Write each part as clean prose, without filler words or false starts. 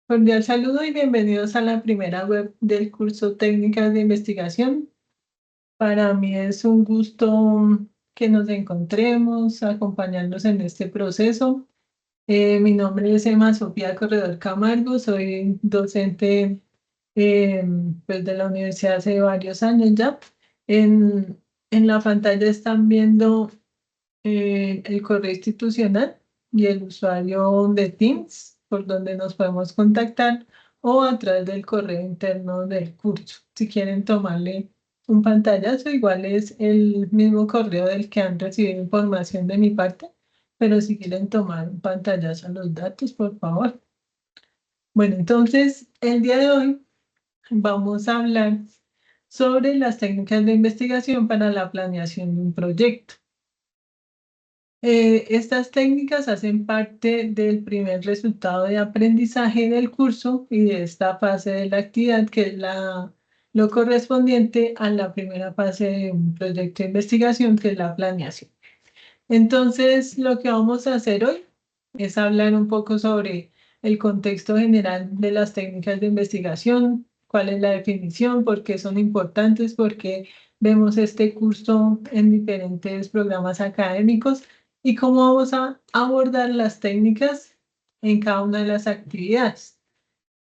Cordial saludo y bienvenidos a la primera web del curso Técnicas de Investigación. Para mí es un gusto que nos encontremos, acompañarnos en este proceso. Mi nombre es Emma Sofía Corredor Camargo, soy docente eh, pues de la universidad hace varios años ya. En la pantalla están viendo el correo institucional y el usuario de Teams, por donde nos podemos contactar, o a través del correo interno del curso. Si quieren tomarle un pantallazo, igual es el mismo correo del que han recibido información de mi parte, pero si quieren tomar un pantallazo a los datos, por favor. Bueno, entonces el día de hoy vamos a hablar sobre las técnicas de investigación para la planeación de un proyecto. Estas técnicas hacen parte del primer resultado de aprendizaje del curso y de esta fase de la actividad, que es lo correspondiente a la primera fase de un proyecto de investigación, que es la planeación. Entonces, lo que vamos a hacer hoy es hablar un poco sobre el contexto general de las técnicas de investigación, cuál es la definición, por qué son importantes, por qué vemos este curso en diferentes programas académicos y cómo vamos a abordar las técnicas en cada una de las actividades.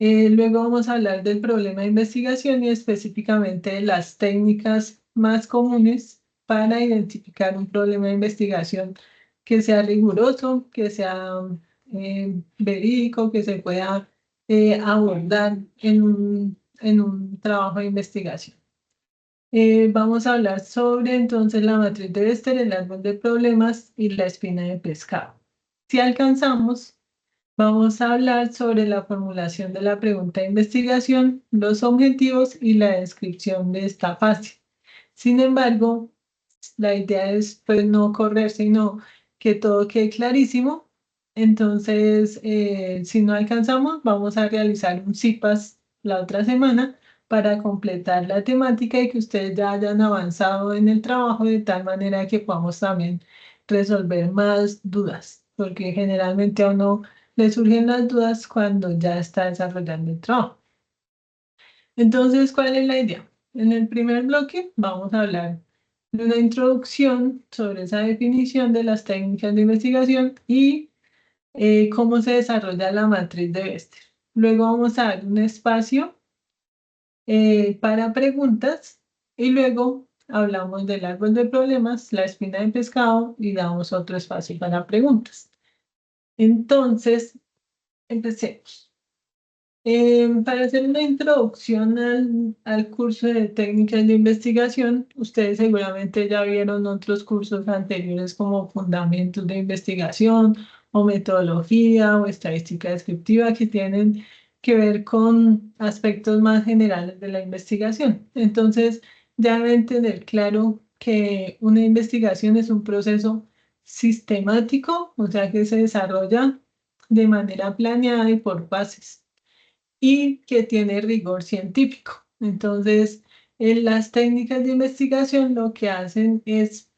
Luego vamos a hablar del problema de investigación y específicamente de las técnicas más comunes para identificar un problema de investigación que sea riguroso, que sea verídico, que se pueda abordar en un trabajo de investigación. Vamos a hablar sobre entonces la matriz de Bester, el árbol de problemas y la espina de pescado. Si alcanzamos, vamos a hablar sobre la formulación de la pregunta de investigación, los objetivos y la descripción de esta fase. Sin embargo, la idea es pues no correr, sino que todo quede clarísimo. Entonces, si no alcanzamos, vamos a realizar un CIPAS la otra semana para completar la temática y que ustedes ya hayan avanzado en el trabajo de tal manera que podamos también resolver más dudas, porque generalmente a uno le surgen las dudas cuando ya está desarrollando el trabajo. Entonces, ¿cuál es la idea? En el primer bloque vamos a hablar de una introducción sobre esa definición de las técnicas de investigación y cómo se desarrolla la matriz de Bester. Luego vamos a dar un espacio para preguntas y luego hablamos del árbol de problemas, la espina de pescado y damos otro espacio para preguntas. Entonces, empecemos. Para hacer una introducción al curso de técnicas de investigación, ustedes seguramente ya vieron otros cursos anteriores como fundamentos de investigación o metodología o estadística descriptiva que tienen que ver con aspectos más generales de la investigación. Entonces, ya deben tener claro que una investigación es un proceso sistemático, o sea que se desarrolla de manera planeada y por fases y que tiene rigor científico. Entonces, en las técnicas de investigación lo que hacen es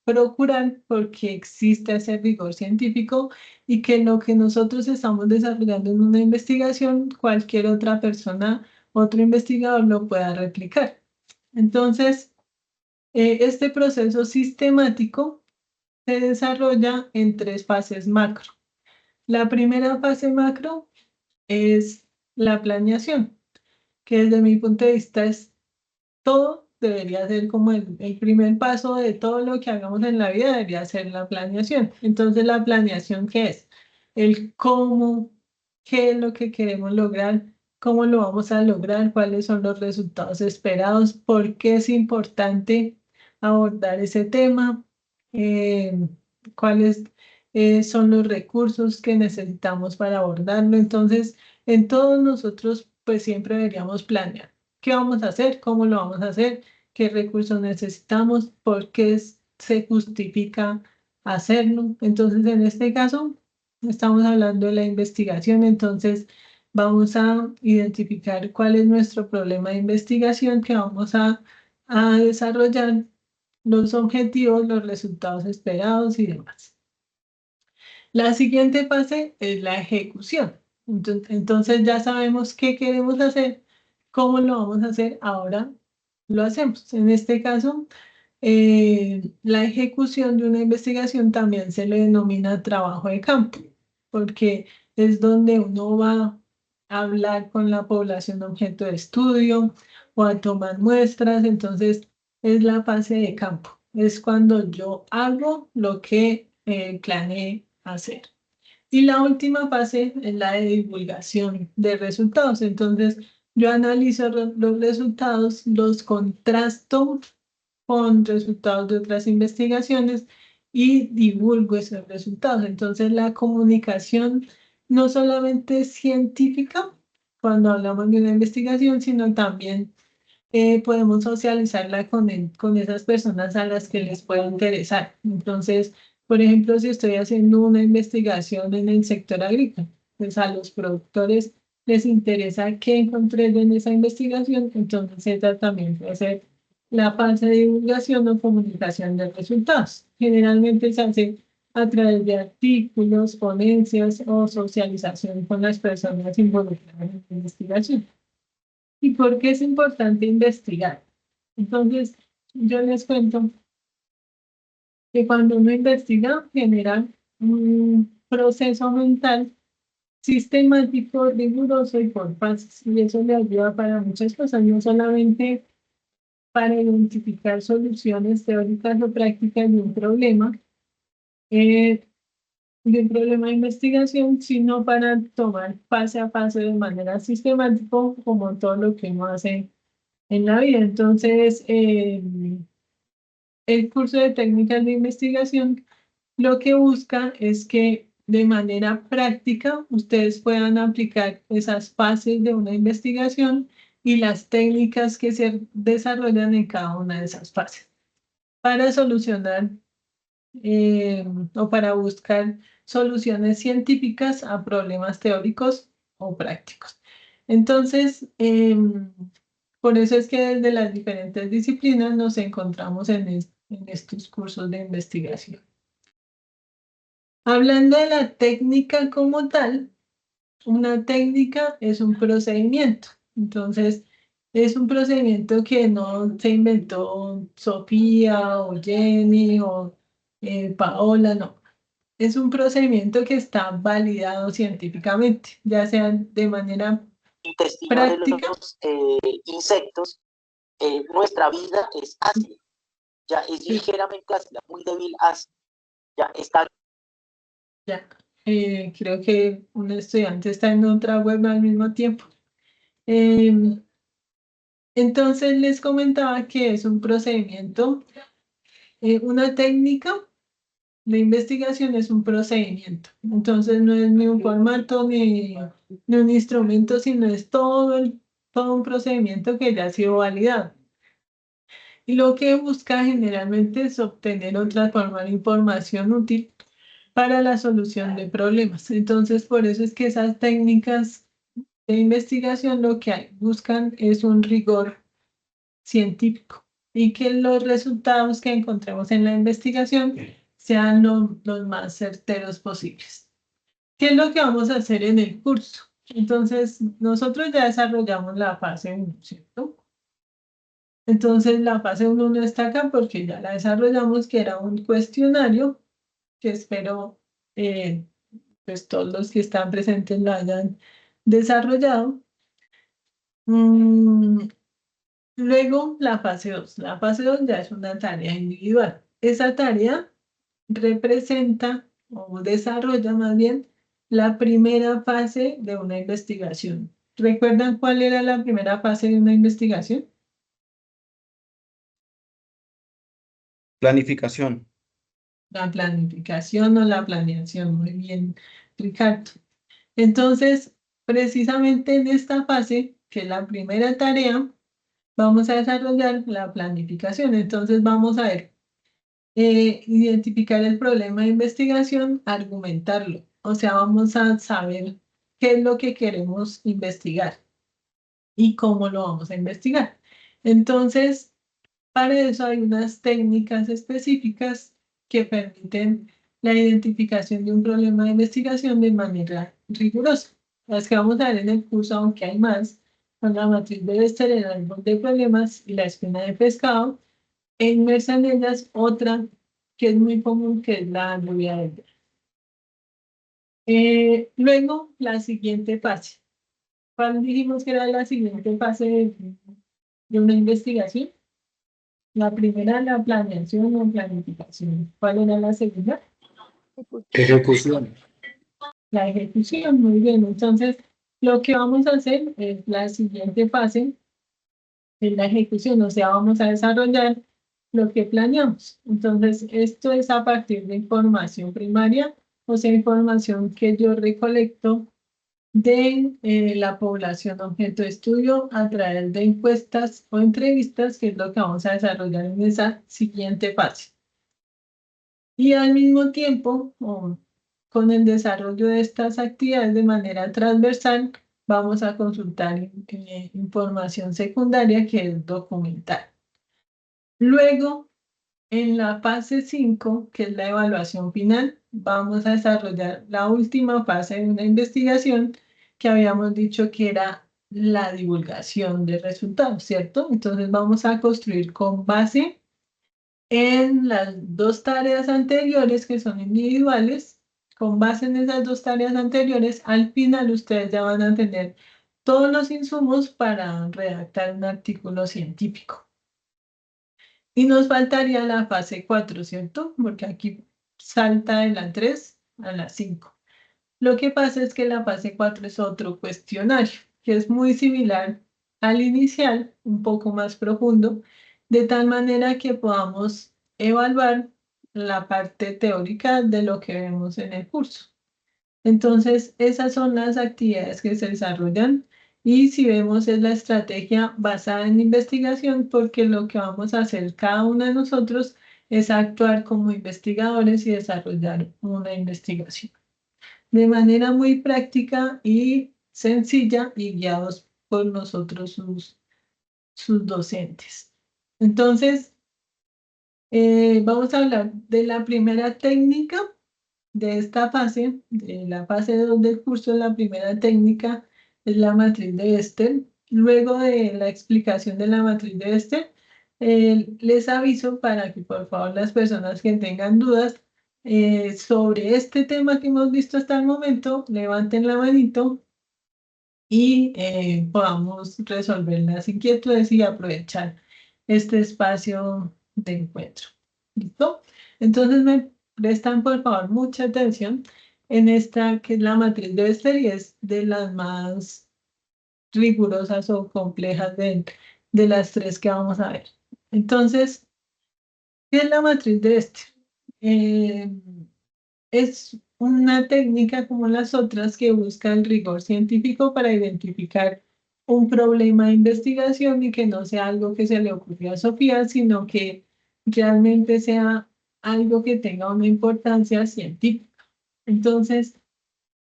procurar porque exista ese rigor científico y que lo que nosotros estamos desarrollando en una investigación, cualquier otra persona, otro investigador lo pueda replicar. Entonces, este proceso sistemático se desarrolla en tres fases macro. La primera fase macro es la planeación, que desde mi punto de vista es todo, debería ser como el primer paso de todo lo que hagamos en la vida, debería ser la planeación. Entonces, ¿la planeación qué es? El cómo, qué es lo que queremos lograr, cómo lo vamos a lograr, cuáles son los resultados esperados, por qué es importante abordar ese tema, eh, cuáles son los recursos que necesitamos para abordarlo. Entonces, en todos nosotros, pues siempre deberíamos planear. ¿Qué vamos a hacer? ¿Cómo lo vamos a hacer? ¿Qué recursos necesitamos? ¿Por qué se justifica hacerlo? Entonces, en este caso, estamos hablando de la investigación, entonces vamos a identificar cuál es nuestro problema de investigación que vamos a desarrollar, los objetivos, los resultados esperados y demás. La siguiente fase es la ejecución. Entonces ya sabemos qué queremos hacer, cómo lo vamos a hacer, ahora lo hacemos. En este caso, la ejecución de una investigación también se le denomina trabajo de campo, porque es donde uno va a hablar con la población objeto de estudio o a tomar muestras. Entonces es la fase de campo, es cuando yo hago lo que planeé hacer. Y la última fase es la de divulgación de resultados. Entonces, yo analizo los resultados, los contrasto con resultados de otras investigaciones y divulgo esos resultados. Entonces, la comunicación no solamente es científica cuando hablamos de una investigación, sino también podemos socializarla con esas personas a las que les pueda interesar. Entonces, por ejemplo, si estoy haciendo una investigación en el sector agrícola, pues a los productores les interesa qué encontré en esa investigación, entonces esa también puede ser la fase de divulgación o comunicación de resultados. Generalmente se hace a través de artículos, ponencias o socialización con las personas involucradas en la investigación. ¿Y por qué es importante investigar? Entonces, yo les cuento que cuando uno investiga, genera un proceso mental sistemático, riguroso y por pasos. Y eso le ayuda para muchas cosas, no solamente para identificar soluciones teóricas o prácticas eh, de un problema de investigación, sino para tomar paso a paso de manera sistemática, como todo lo que uno hace en la vida. Entonces, el curso de técnicas de investigación lo que busca es que de manera práctica ustedes puedan aplicar esas fases de una investigación y las técnicas que se desarrollan en cada una de esas fases para solucionar o para buscar soluciones científicas a problemas teóricos o prácticos. Entonces, por eso es que desde las diferentes disciplinas nos encontramos en estos cursos de investigación. Hablando de la técnica como tal, una técnica es un procedimiento. Entonces, es un procedimiento que no se inventó Sofía o Jenny o Paola, no. Es un procedimiento que está validado científicamente, ya sea de manera intestino de práctica. los insectos, nuestra vida es ácida, ya es Sí. ligeramente ácida, muy débil ácida, ya está. Ya, creo que un estudiante está en otra web al mismo tiempo. Entonces les comentaba que es un procedimiento, una técnica de investigación es un procedimiento. Entonces no es ni un formato ni un instrumento, sino es todo un procedimiento que ya ha sido validado. Y lo que busca generalmente es obtener o transformar información útil para la solución de problemas. Entonces, por eso es que esas técnicas de investigación lo que buscan es un rigor científico y que los resultados que encontremos en la investigación sean los más certeros posibles. ¿Qué es lo que vamos a hacer en el curso? Entonces, nosotros ya desarrollamos la fase 1, ¿cierto? Entonces, la fase 1 no está acá porque ya la desarrollamos, que era un cuestionario que espero pues todos los que están presentes lo hayan desarrollado. Luego, la fase 2. La fase 2 ya es una tarea individual. Esa tarea representa o desarrolla más bien la primera fase de una investigación. ¿Recuerdan cuál era la primera fase de una investigación? Planificación. La planificación o la planeación. Muy bien, Ricardo. Entonces, precisamente en esta fase, que es la primera tarea, vamos a desarrollar la planificación. Entonces, vamos a ver, identificar el problema de investigación, argumentarlo. O sea, vamos a saber qué es lo que queremos investigar y cómo lo vamos a investigar. Entonces, para eso hay unas técnicas específicas que permiten la identificación de un problema de investigación de manera rigurosa. Las que vamos a ver en el curso, aunque hay más, son la matriz de Bester, el árbol de problemas y la espina de pescado. E inmersa en ellas otra que es muy común, que es la lluvia de Elder. Luego, la siguiente fase. ¿Cuál dijimos que era la siguiente fase de una investigación? La primera, la planeación o planificación. ¿Cuál era la segunda? Ejecución. La ejecución. Muy bien. Entonces, lo que vamos a hacer es la siguiente fase, es la ejecución. O sea, vamos a desarrollar lo que planeamos. Entonces, esto es a partir de información primaria, o sea, información que yo recolecto de la población objeto de estudio a través de encuestas o entrevistas, que es lo que vamos a desarrollar en esa siguiente fase. Y al mismo tiempo, con el desarrollo de estas actividades de manera transversal, vamos a consultar información secundaria que es documental. Luego, en la fase 5, que es la evaluación final, vamos a desarrollar la última fase de una investigación que habíamos dicho que era la divulgación de resultados, ¿cierto? Entonces vamos a construir con base en las dos tareas anteriores que son individuales. Con base en esas dos tareas anteriores, al final ustedes ya van a tener todos los insumos para redactar un artículo científico. Y nos faltaría la fase 4, ¿cierto? Porque aquí salta de la 3 a la 5. Lo que pasa es que la fase 4 es otro cuestionario, que es muy similar al inicial, un poco más profundo, de tal manera que podamos evaluar la parte teórica de lo que vemos en el curso. Entonces, esas son las actividades que se desarrollan y si vemos es la estrategia basada en investigación, porque lo que vamos a hacer cada uno de nosotros es actuar como investigadores y desarrollar una investigación de manera muy práctica y sencilla y guiados por nosotros, sus docentes. Entonces, vamos a hablar de la primera técnica de esta fase, de la fase 2 del curso. La primera técnica es la matriz de Bester. Luego de la explicación de la matriz de Bester, les aviso para que por favor las personas que tengan dudas sobre este tema que hemos visto hasta el momento, levanten la manito y podamos resolver las inquietudes y aprovechar este espacio de encuentro. ¿Listo? Entonces me prestan por favor mucha atención en esta que es la matriz de Bester y es de las más rigurosas o complejas de las tres que vamos a ver. Entonces, ¿qué es la matriz de Bester? Eh, es una técnica como las otras que busca el rigor científico para identificar un problema de investigación y que no sea algo que se le ocurrió a Sofía, sino que realmente sea algo que tenga una importancia científica. Entonces,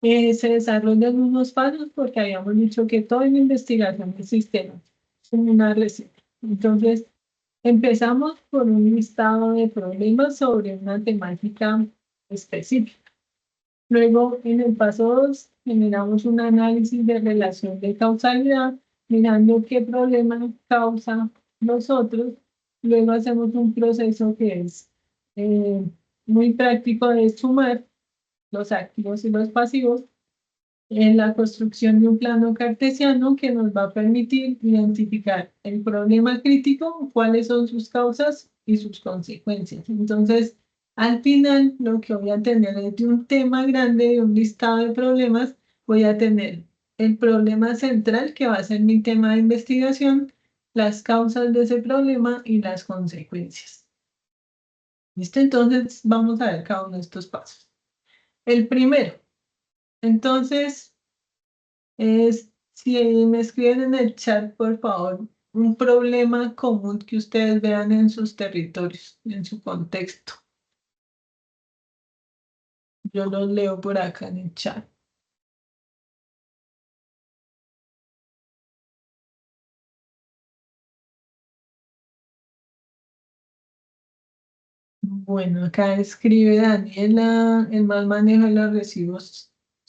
se desarrollan unos pasos porque habíamos dicho que toda la investigación es sistema, es como una receta. Entonces, empezamos por un listado de problemas sobre una temática específica. Luego, en el paso 2, generamos un análisis de relación de causalidad, mirando qué problema causa los otros. Luego hacemos un proceso que es eh, muy práctico de sumar los activos y los pasivos en la construcción de un plano cartesiano que nos va a permitir identificar el problema crítico, cuáles son sus causas y sus consecuencias. Entonces, al final, lo que voy a tener es de un tema grande, de un listado de problemas, voy a tener el problema central, que va a ser mi tema de investigación, las causas de ese problema y las consecuencias. ¿Listo? Entonces, vamos a ver cada uno de estos pasos. El primero, entonces, si me escriben en el chat, por favor, un problema común que ustedes vean en sus territorios, en su contexto. Yo los leo por acá en el chat. Bueno, acá escribe Daniela, el mal manejo de los residuos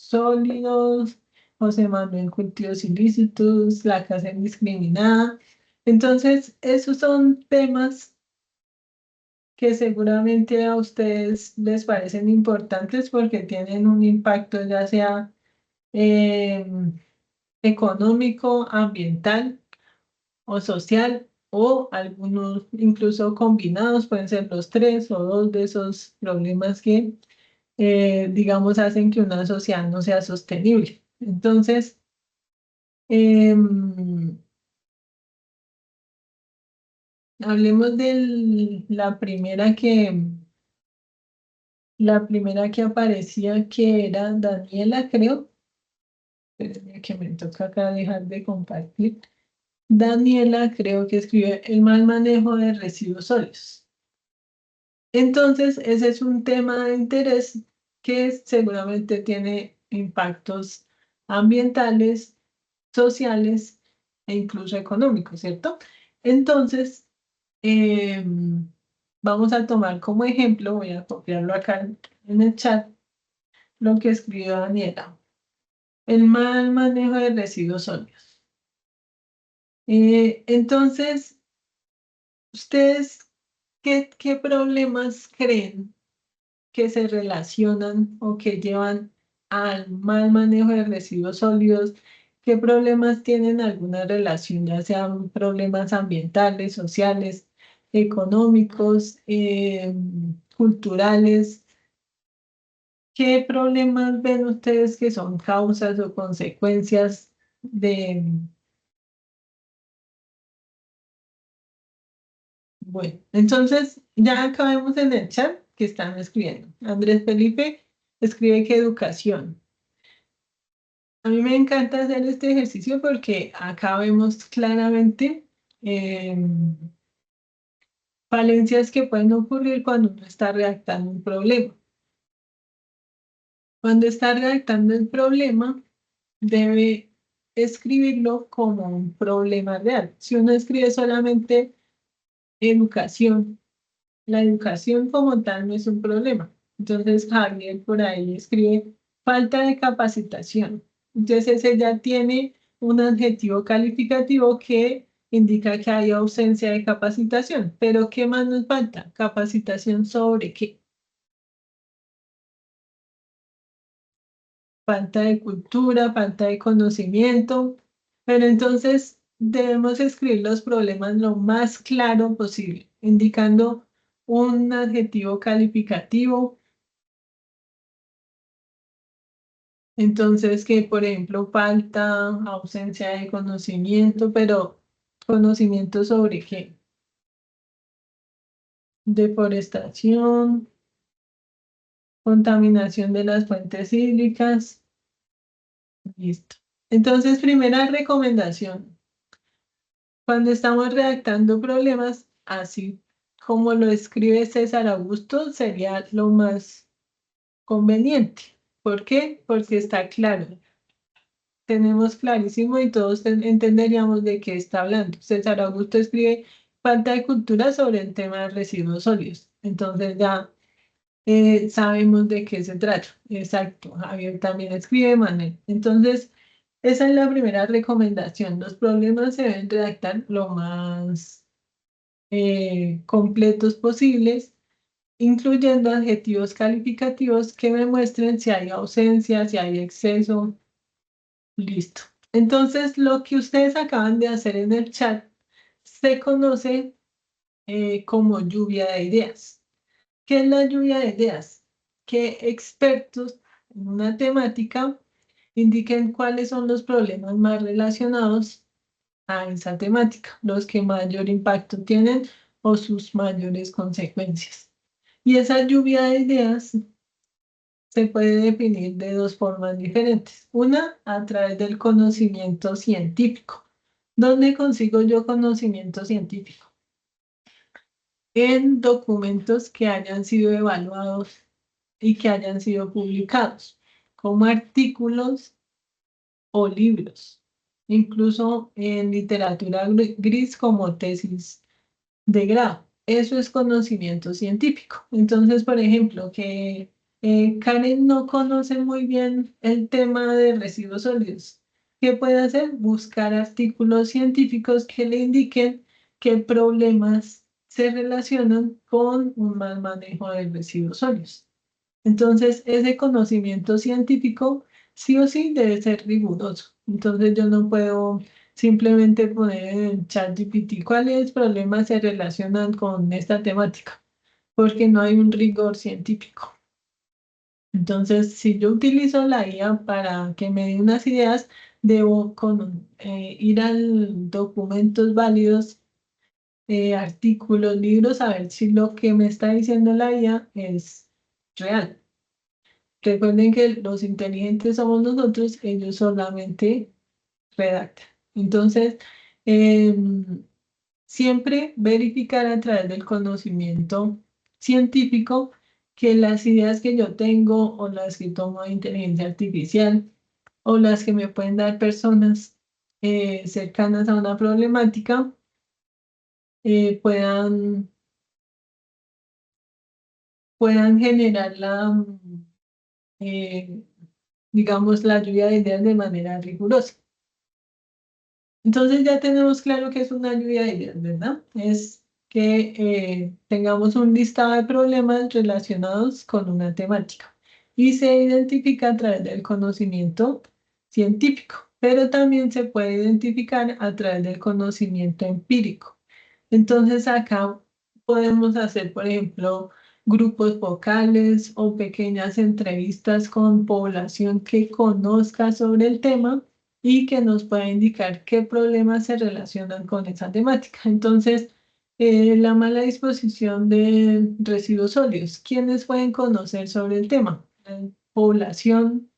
sólidos. José Manuel cultivos ilícitos, la casa indiscriminada. Entonces, esos son temas que seguramente a ustedes les parecen importantes porque tienen un impacto ya sea económico, ambiental o social, o algunos incluso combinados, pueden ser los tres o dos de esos problemas que, digamos, hacen que una sociedad no sea sostenible. Entonces, hablemos de la primera que aparecía, que era Daniela, creo. Espérenme que me toca acá dejar de compartir. Daniela creo que escribe el mal manejo de residuos sólidos. Entonces, ese es un tema de interés que seguramente tiene impactos ambientales, sociales e incluso económicos, ¿cierto? Entonces, vamos a tomar como ejemplo, voy a copiarlo acá en el chat, lo que escribió Daniela. El mal manejo de residuos sólidos. Entonces, ¿ustedes qué problemas creen que se relacionan o que llevan al mal manejo de residuos sólidos? ¿Qué problemas tienen alguna relación, ya sean problemas ambientales, sociales, económicos, culturales? ¿Qué problemas ven ustedes que son causas o consecuencias de... Bueno, entonces ya acabemos en el chat que están escribiendo. Andrés Felipe escribe que educación. A mí me encanta hacer este ejercicio porque acá vemos claramente falencias que pueden ocurrir cuando uno está redactando un problema. Cuando está redactando el problema, debe escribirlo como un problema real. Si uno escribe solamente educación, la educación como tal no es un problema. Entonces Javier por ahí escribe falta de capacitación. Entonces ese ya tiene un adjetivo calificativo que indica que hay ausencia de capacitación. Pero ¿qué más nos falta? ¿Capacitación sobre qué? Falta de cultura, falta de conocimiento. Pero entonces debemos escribir los problemas lo más claro posible, indicando un adjetivo calificativo. Entonces, que por ejemplo falta, ausencia de conocimiento, pero conocimiento sobre qué? Deforestación, contaminación de las fuentes hídricas. Listo. Entonces, primera recomendación. Cuando estamos redactando problemas, así como lo escribe César Augusto, sería lo más conveniente. ¿Por qué? Porque está claro. Tenemos clarísimo y todos entenderíamos de qué está hablando. César Augusto escribe falta de cultura sobre el tema de residuos sólidos. Entonces ya sabemos de qué se trata. Exacto. Javier también escribe, Manuel. Entonces, esa es la primera recomendación. Los problemas se deben redactar lo más completos posibles, incluyendo adjetivos calificativos que me muestren si hay ausencia, si hay exceso. Listo. Entonces, lo que ustedes acaban de hacer en el chat se conoce como lluvia de ideas. ¿Qué es la lluvia de ideas? Que expertos en una temática indiquen cuáles son los problemas más relacionados a esa temática, los que mayor impacto tienen o sus mayores consecuencias. Y esa lluvia de ideas se puede definir de dos formas diferentes. Una, a través del conocimiento científico. ¿Dónde consigo yo conocimiento científico? En documentos que hayan sido evaluados y que hayan sido publicados, como artículos o libros, incluso en literatura gris como tesis de grado. Eso es conocimiento científico. Entonces, por ejemplo, que Karen no conoce muy bien el tema de residuos sólidos. ¿Qué puede hacer? Buscar artículos científicos que le indiquen qué problemas se relacionan con un mal manejo de residuos sólidos. Entonces, ese conocimiento científico sí o sí debe ser riguroso. Entonces, yo no puedo simplemente poner en ChatGPT cuáles problemas se relacionan con esta temática, porque no hay un rigor científico. Entonces, si yo utilizo la IA para que me dé unas ideas, debo ir al documentos válidos, artículos, libros, a ver si lo que me está diciendo la IA es real. Recuerden que los inteligentes somos nosotros, ellos solamente redactan. Entonces, siempre verificar a través del conocimiento científico que las ideas que yo tengo o las que tomo de inteligencia artificial o las que me pueden dar personas cercanas a una problemática puedan generar eh, digamos, la lluvia de ideas de manera rigurosa. Entonces ya tenemos claro que es una lluvia de ideas, ¿verdad? Es que tengamos un listado de problemas relacionados con una temática y se identifica a través del conocimiento científico, pero también se puede identificar a través del conocimiento empírico. Entonces acá podemos hacer, por ejemplo, grupos vocales o pequeñas entrevistas con población que conozca sobre el tema y que nos pueda indicar qué problemas se relacionan con esa temática. Entonces, la mala disposición de residuos sólidos. ¿Quiénes pueden conocer sobre el tema? La población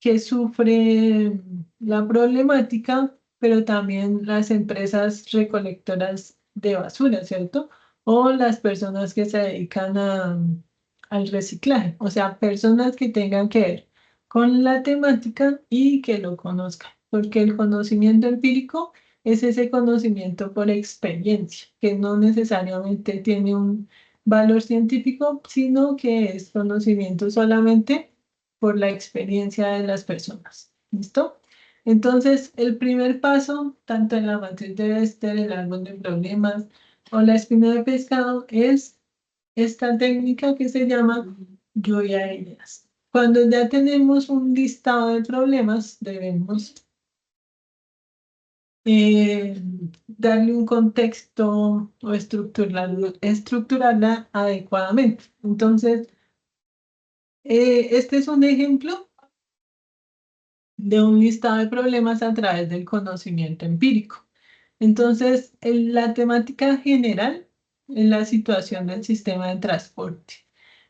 que sufre la problemática, pero también las empresas recolectoras de basura, ¿cierto? O las personas que se dedican al reciclaje, o sea, personas que tengan que ver con la temática y que lo conozcan, porque el conocimiento empírico es ese conocimiento por experiencia, que no necesariamente tiene un valor científico, sino que es conocimiento solamente por la experiencia de las personas. ¿Listo? Entonces, el primer paso, tanto en la matriz de Bester, el árbol de problemas o la espina de pescado, es esta técnica que se llama lluvia de ideas. Cuando ya tenemos un listado de problemas, debemos darle un contexto o estructurarla adecuadamente. Entonces, este es un ejemplo de un listado de problemas a través del conocimiento empírico. Entonces, la temática general es la situación del sistema de transporte.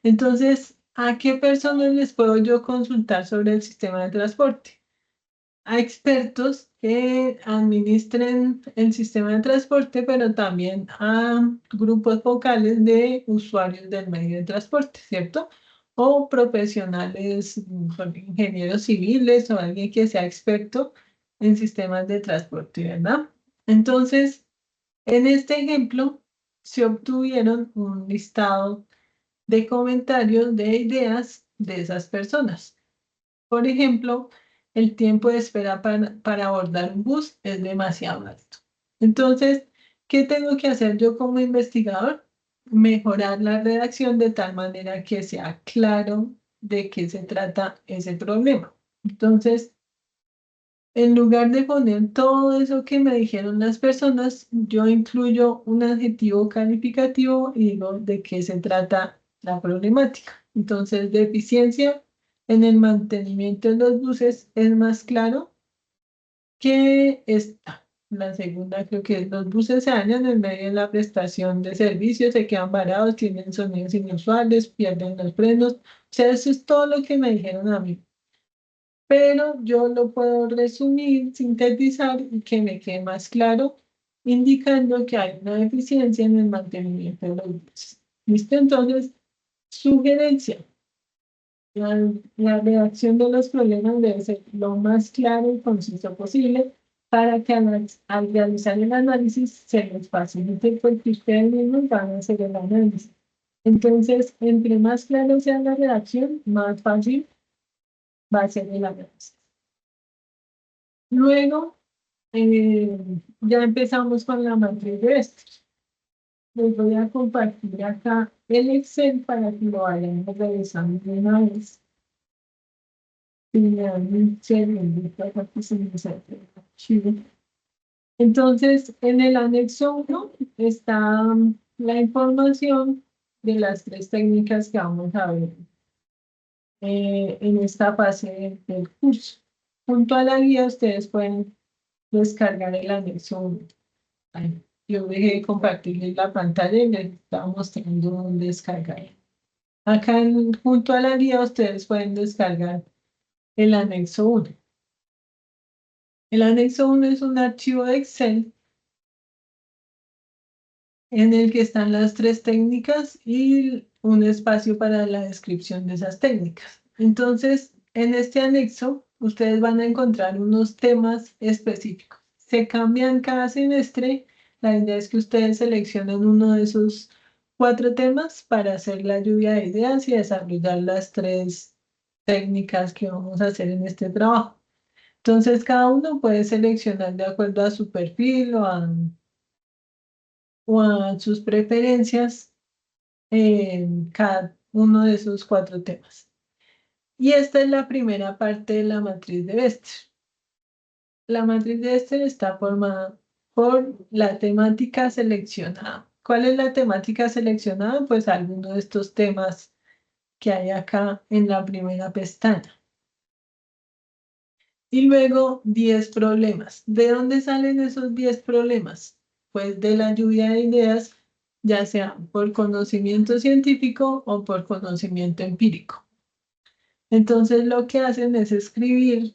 Entonces, ¿a qué personas les puedo yo consultar sobre el sistema de transporte? A expertos que administren el sistema de transporte, pero también a grupos focales de usuarios del medio de transporte, ¿cierto? O profesionales, ingenieros civiles o alguien que sea experto en sistemas de transporte, ¿verdad? Entonces, en este ejemplo, se obtuvieron un listado de comentarios de ideas de esas personas. Por ejemplo, el tiempo de espera para abordar un bus es demasiado alto. Entonces, ¿qué tengo que hacer yo como investigador? Mejorar la redacción de tal manera que sea claro de qué se trata ese problema. Entonces, en lugar de poner todo eso que me dijeron las personas, yo incluyo un adjetivo calificativo y digo de qué se trata la problemática. Entonces, de eficiencia en el mantenimiento de los buses es más claro que esta. La segunda creo que los buses se dañan en medio de la prestación de servicios, se quedan varados, tienen sonidos inusuales, pierden los frenos. O sea, eso es todo lo que me dijeron a mí, pero yo lo puedo resumir, sintetizar y que me quede más claro, indicando que hay una deficiencia en el mantenimiento de los buses. ¿Listo? Entonces, sugerencia. La redacción de los problemas debe ser lo más claro y conciso posible para que al realizar el análisis se les facilite porque ustedes mismos van a hacer el análisis. Entonces, entre más claro sea la redacción, más fácil va a ser el análisis. Luego, ya empezamos con la matriz de Wester. Les voy a compartir acá el Excel para que lo vayamos revisando de una vez. Y me dan un segundito para que se me saque el archivo. Entonces, en el anexo 1 está la información de las 3 técnicas que vamos a ver en esta fase del curso. Junto a la guía, ustedes pueden descargar el anexo 1. Ay, yo dejé de compartirles la pantalla y les estaba mostrando dónde descargar. Acá junto a la guía, ustedes pueden descargar el anexo 1. El anexo 1 es un archivo de Excel en el que están las 3 técnicas y un espacio para la descripción de esas técnicas. Entonces, en este anexo, ustedes van a encontrar unos temas específicos. Se cambian cada semestre. La idea es que ustedes seleccionen uno de esos 4 temas para hacer la lluvia de ideas y desarrollar las 3 técnicas que vamos a hacer en este trabajo. Entonces, cada uno puede seleccionar de acuerdo a su perfil o a sus preferencias en cada uno de esos 4 temas. Y esta es la primera parte de la matriz de Wester. La matriz de Wester está formada por la temática seleccionada. ¿Cuál es la temática seleccionada? Pues alguno de estos temas que hay acá en la primera pestaña. Y luego 10 problemas. ¿De dónde salen esos 10 problemas? Pues de la lluvia de ideas, ya sea por conocimiento científico o por conocimiento empírico. Entonces lo que hacen es escribir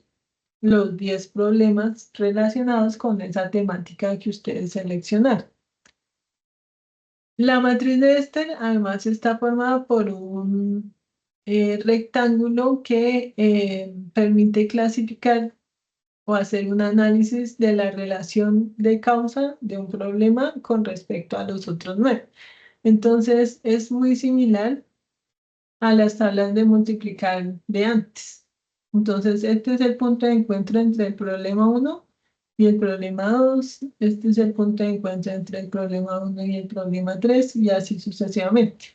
los 10 problemas relacionados con esa temática que ustedes seleccionaron. La matriz de Wester además está formada por un rectángulo que permite clasificar o hacer un análisis de la relación de causa de un problema con respecto a los otros 9. Entonces, es muy similar a las tablas de multiplicar de antes. Entonces, este es el punto de encuentro entre el problema 1 y el problema 2. Este es el punto de encuentro entre el problema 1 y el problema 3 y así sucesivamente.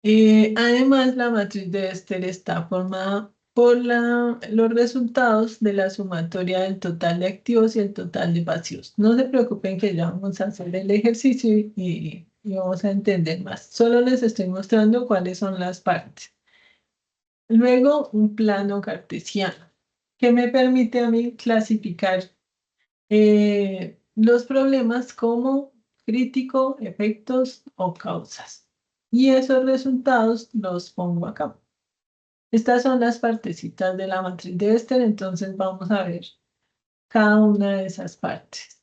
Además, la matriz de Wester está formada por los resultados de la sumatoria del total de activos y el total de pasivos. No se preocupen que ya vamos a hacer el ejercicio y vamos a entender más. Solo les estoy mostrando cuáles son las partes. Luego, un plano cartesiano que me permite a mí clasificar los problemas como crítico, efectos o causas. Y esos resultados los pongo acá. Estas son las partecitas de la matriz de Wester, entonces vamos a ver cada una de esas partes.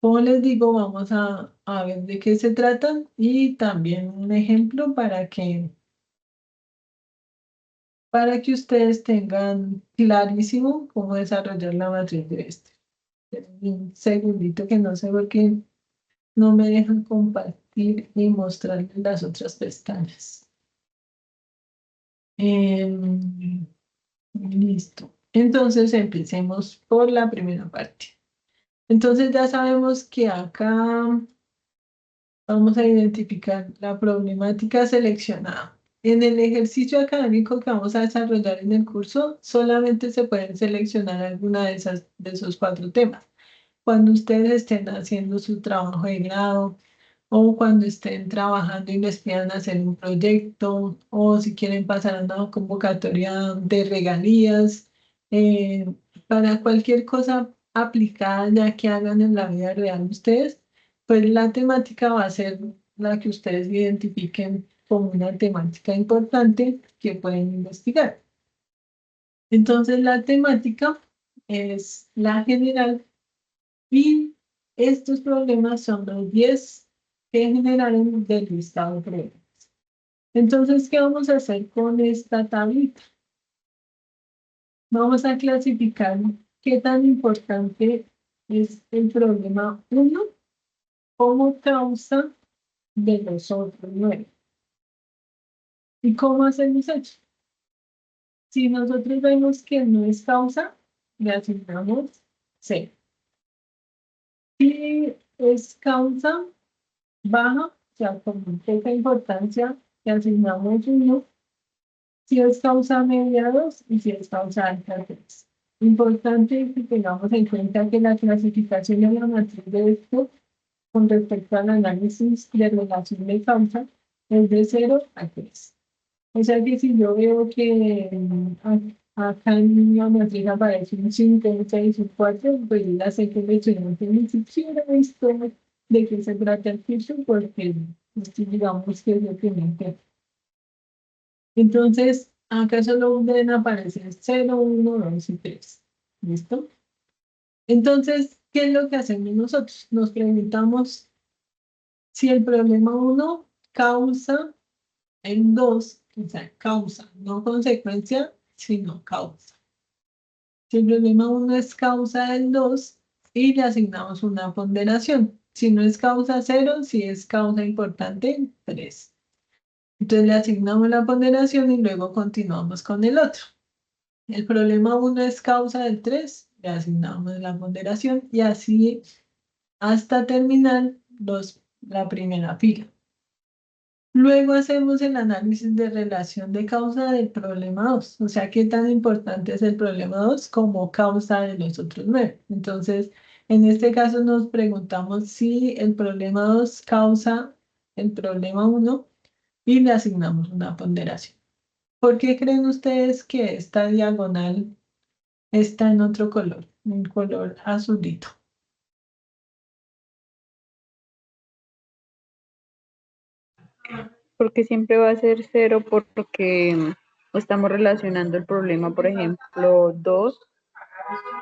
Como les digo, vamos a ver de qué se tratan y también un ejemplo para que ustedes tengan clarísimo cómo desarrollar la matriz de Wester. Un segundito que no sé por qué no me dejan compartir y mostrarles las otras pestañas. Listo. Entonces empecemos por la primera parte. Entonces ya sabemos que acá vamos a identificar la problemática seleccionada. En el ejercicio académico que vamos a desarrollar en el curso, solamente se pueden seleccionar alguna de esos 4 temas. Cuando ustedes estén haciendo su trabajo de grado o cuando estén trabajando y les pidan hacer un proyecto o si quieren pasar a una convocatoria de regalías, para cualquier cosa aplicada ya que hagan en la vida real ustedes, pues la temática va a ser la que ustedes identifiquen como una temática importante que pueden investigar. Entonces la temática es la general y estos problemas son los 10 que generaron del listado de problemas. Entonces, ¿qué vamos a hacer con esta tablita? Vamos a clasificar qué tan importante es el problema 1 como causa de los otros 9. ¿Y cómo hacemos eso? Si nosotros vemos que no es causa, le asignamos 0. Si es causa baja, o sea, con poca importancia, le asignamos 1. Si es causa media, 2, y si es causa alta, 3. Importante que tengamos en cuenta que la clasificación de la matriz de esto con respecto al análisis de relación de causa es de 0 a 3. O sea que si yo veo que acá en la matriz aparece un 5, un 6, un 4, pues ya sé que el estudiante ni siquiera ha visto de qué se trata el curso, porque digamos que es lo que me interesa. Entonces, acá solo deben aparecer 0, 1, 2 y 3. ¿Listo? Entonces, ¿qué es lo que hacemos nosotros? Nos preguntamos si el problema 1 causa en 2, o sea, causa, no consecuencia, sino causa. Si el problema 1 es causa del 2 y le asignamos una ponderación. Si no es causa 0, si es causa importante, 3. Entonces le asignamos la ponderación y luego continuamos con el otro. El problema 1 es causa del 3, le asignamos la ponderación y así hasta terminar la primera fila. Luego hacemos el análisis de relación de causa del problema 2, o sea, qué tan importante es el problema 2 como causa de los otros 9. Entonces, en este caso nos preguntamos si el problema 2 causa el problema 1 y le asignamos una ponderación. ¿Por qué creen ustedes que esta diagonal está en otro color, en color azulito? Porque siempre va a ser 0 porque estamos relacionando el problema, por ejemplo, 2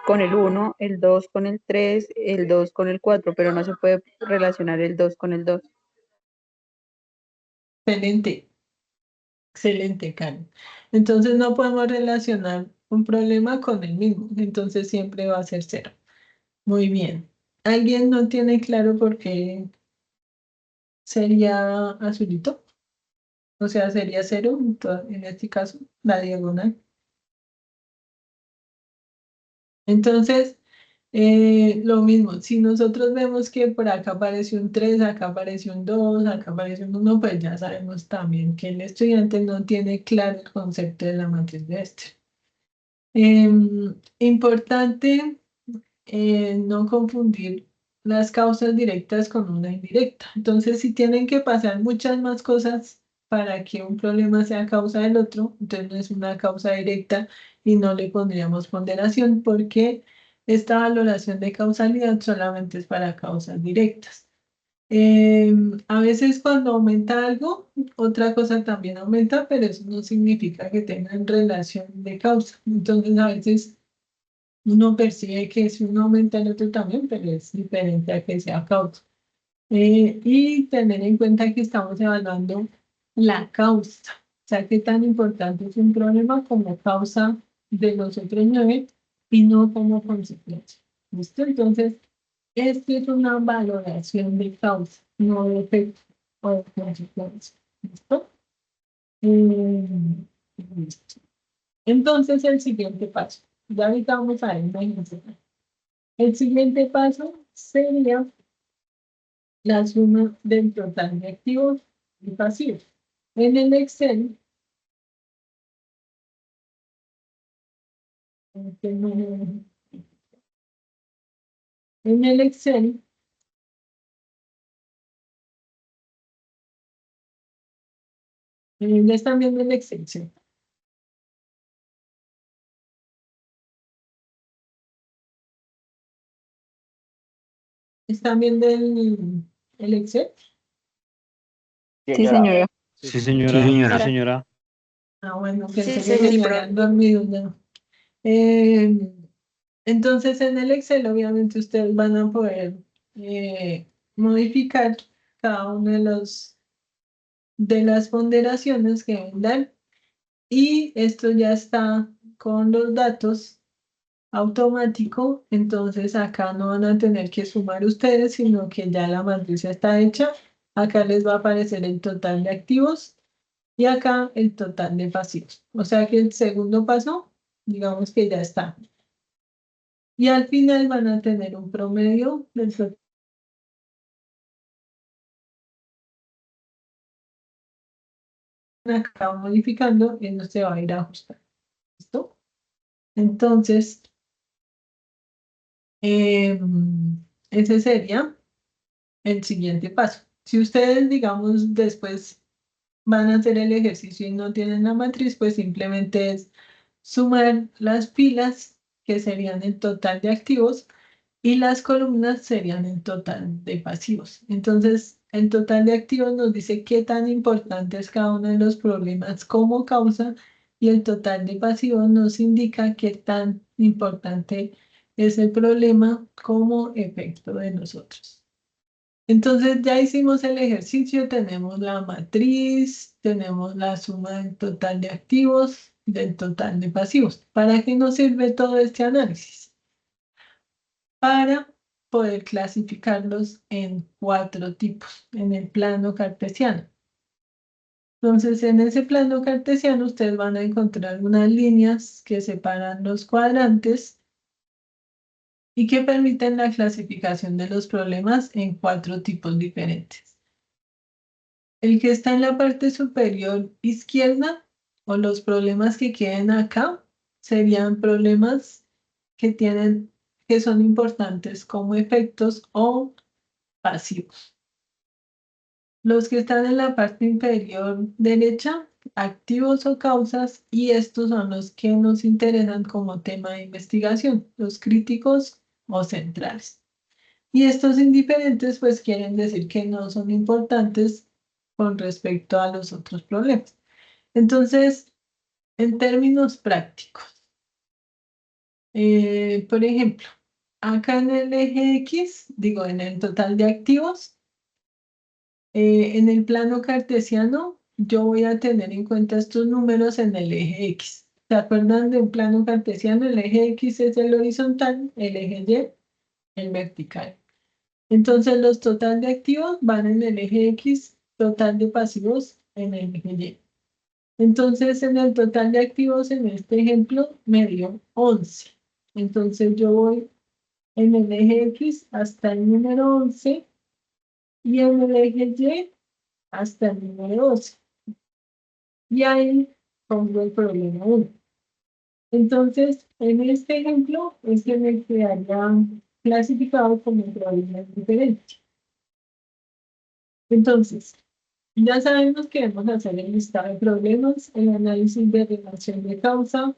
con el 1, el 2 con el 3, el 2 con el 4, pero no se puede relacionar el 2 con el 2. Excelente, excelente, Karen. Entonces no podemos relacionar un problema con el mismo, entonces siempre va a ser 0. Muy bien. ¿Alguien no tiene claro por qué sería azulito? O sea, sería 0 en este caso, la diagonal. Entonces, lo mismo, si nosotros vemos que por acá apareció un 3, acá apareció un 2, acá apareció un 1, pues ya sabemos también que el estudiante no tiene claro el concepto de la matriz de este. Importante no confundir las causas directas con una indirecta. Entonces, si tienen que pasar muchas más cosas para que un problema sea causa del otro, entonces no es una causa directa y no le pondríamos ponderación porque esta valoración de causalidad solamente es para causas directas. A veces cuando aumenta algo, otra cosa también aumenta, pero eso no significa que tengan relación de causa. Entonces, a veces uno percibe que si uno aumenta el otro también, pero es diferente a que sea causa. Y tener en cuenta que estamos evaluando la causa. O sea, qué tan importante es un problema como causa de los otros 9 y no como consecuencia. ¿Listo? Entonces, esto es una valoración de causa, no de efecto o de consecuencia. ¿Listo? Listo. Entonces, el siguiente paso. Ya ahorita vamos a ver una ejemplo. El siguiente paso sería la suma del total de activos y pasivos. En el Excel, en el Excel, ya están viendo el Excel, ¿sí? ¿Están viendo el Excel? Sí, señora. Sí, señora. Sí, señora. Ah, bueno, pensé Sí, que se me señora. habían dormido ya. Entonces, en el Excel, obviamente, ustedes van a poder modificar cada uno de las ponderaciones que vendan. Y esto ya está con los datos automático, entonces acá no van a tener que sumar ustedes, sino que ya la matriz está hecha Acá les va a aparecer el total de activos y acá el total de pasivos. O sea que el segundo paso, digamos que ya está. Y al final van a tener un promedio del total. Acá modificando y no se va a ir a ajustar. ¿Listo? Entonces, ese sería el siguiente paso. Si ustedes, digamos, después van a hacer el ejercicio y no tienen la matriz, pues simplemente es sumar las filas, que serían el total de activos, y las columnas serían el total de pasivos. Entonces, el total de activos nos dice qué tan importante es cada uno de los problemas como causa, y el total de pasivos nos indica qué tan importante es el problema como efecto de nosotros. Entonces ya hicimos el ejercicio, tenemos la matriz, tenemos la suma del total de activos, del total de pasivos. ¿Para qué nos sirve todo este análisis? Para poder clasificarlos en 4 tipos en el plano cartesiano. Entonces, en ese plano cartesiano ustedes van a encontrar unas líneas que separan los cuadrantes y que permiten la clasificación de los problemas en 4 tipos diferentes. El que está en la parte superior izquierda, o los problemas que queden acá, serían problemas que son importantes como efectos o pasivos. Los que están en la parte inferior derecha, activos o causas, y estos son los que nos interesan como tema de investigación, los críticos o centrales. Y estos indiferentes, pues quieren decir que no son importantes con respecto a los otros problemas. Entonces, en términos prácticos, por ejemplo, acá en el eje X, digo, en el total de activos, en el plano cartesiano, yo voy a tener en cuenta estos números en el eje X. ¿Se acuerdan de un plano cartesiano? El eje X es el horizontal, el eje Y, el vertical. Entonces, los total de activos van en el eje X, total de pasivos en el eje Y. Entonces, en el total de activos, en este ejemplo, me dio 11. Entonces, yo voy en el eje X hasta el número 11 y en el eje Y hasta el número 12. Y ahí pongo el problema 1. Entonces, en este ejemplo, es que me quedaría clasificado como problemas diferentes. Entonces, ya sabemos que debemos hacer el listado de problemas, el análisis de relación de causa,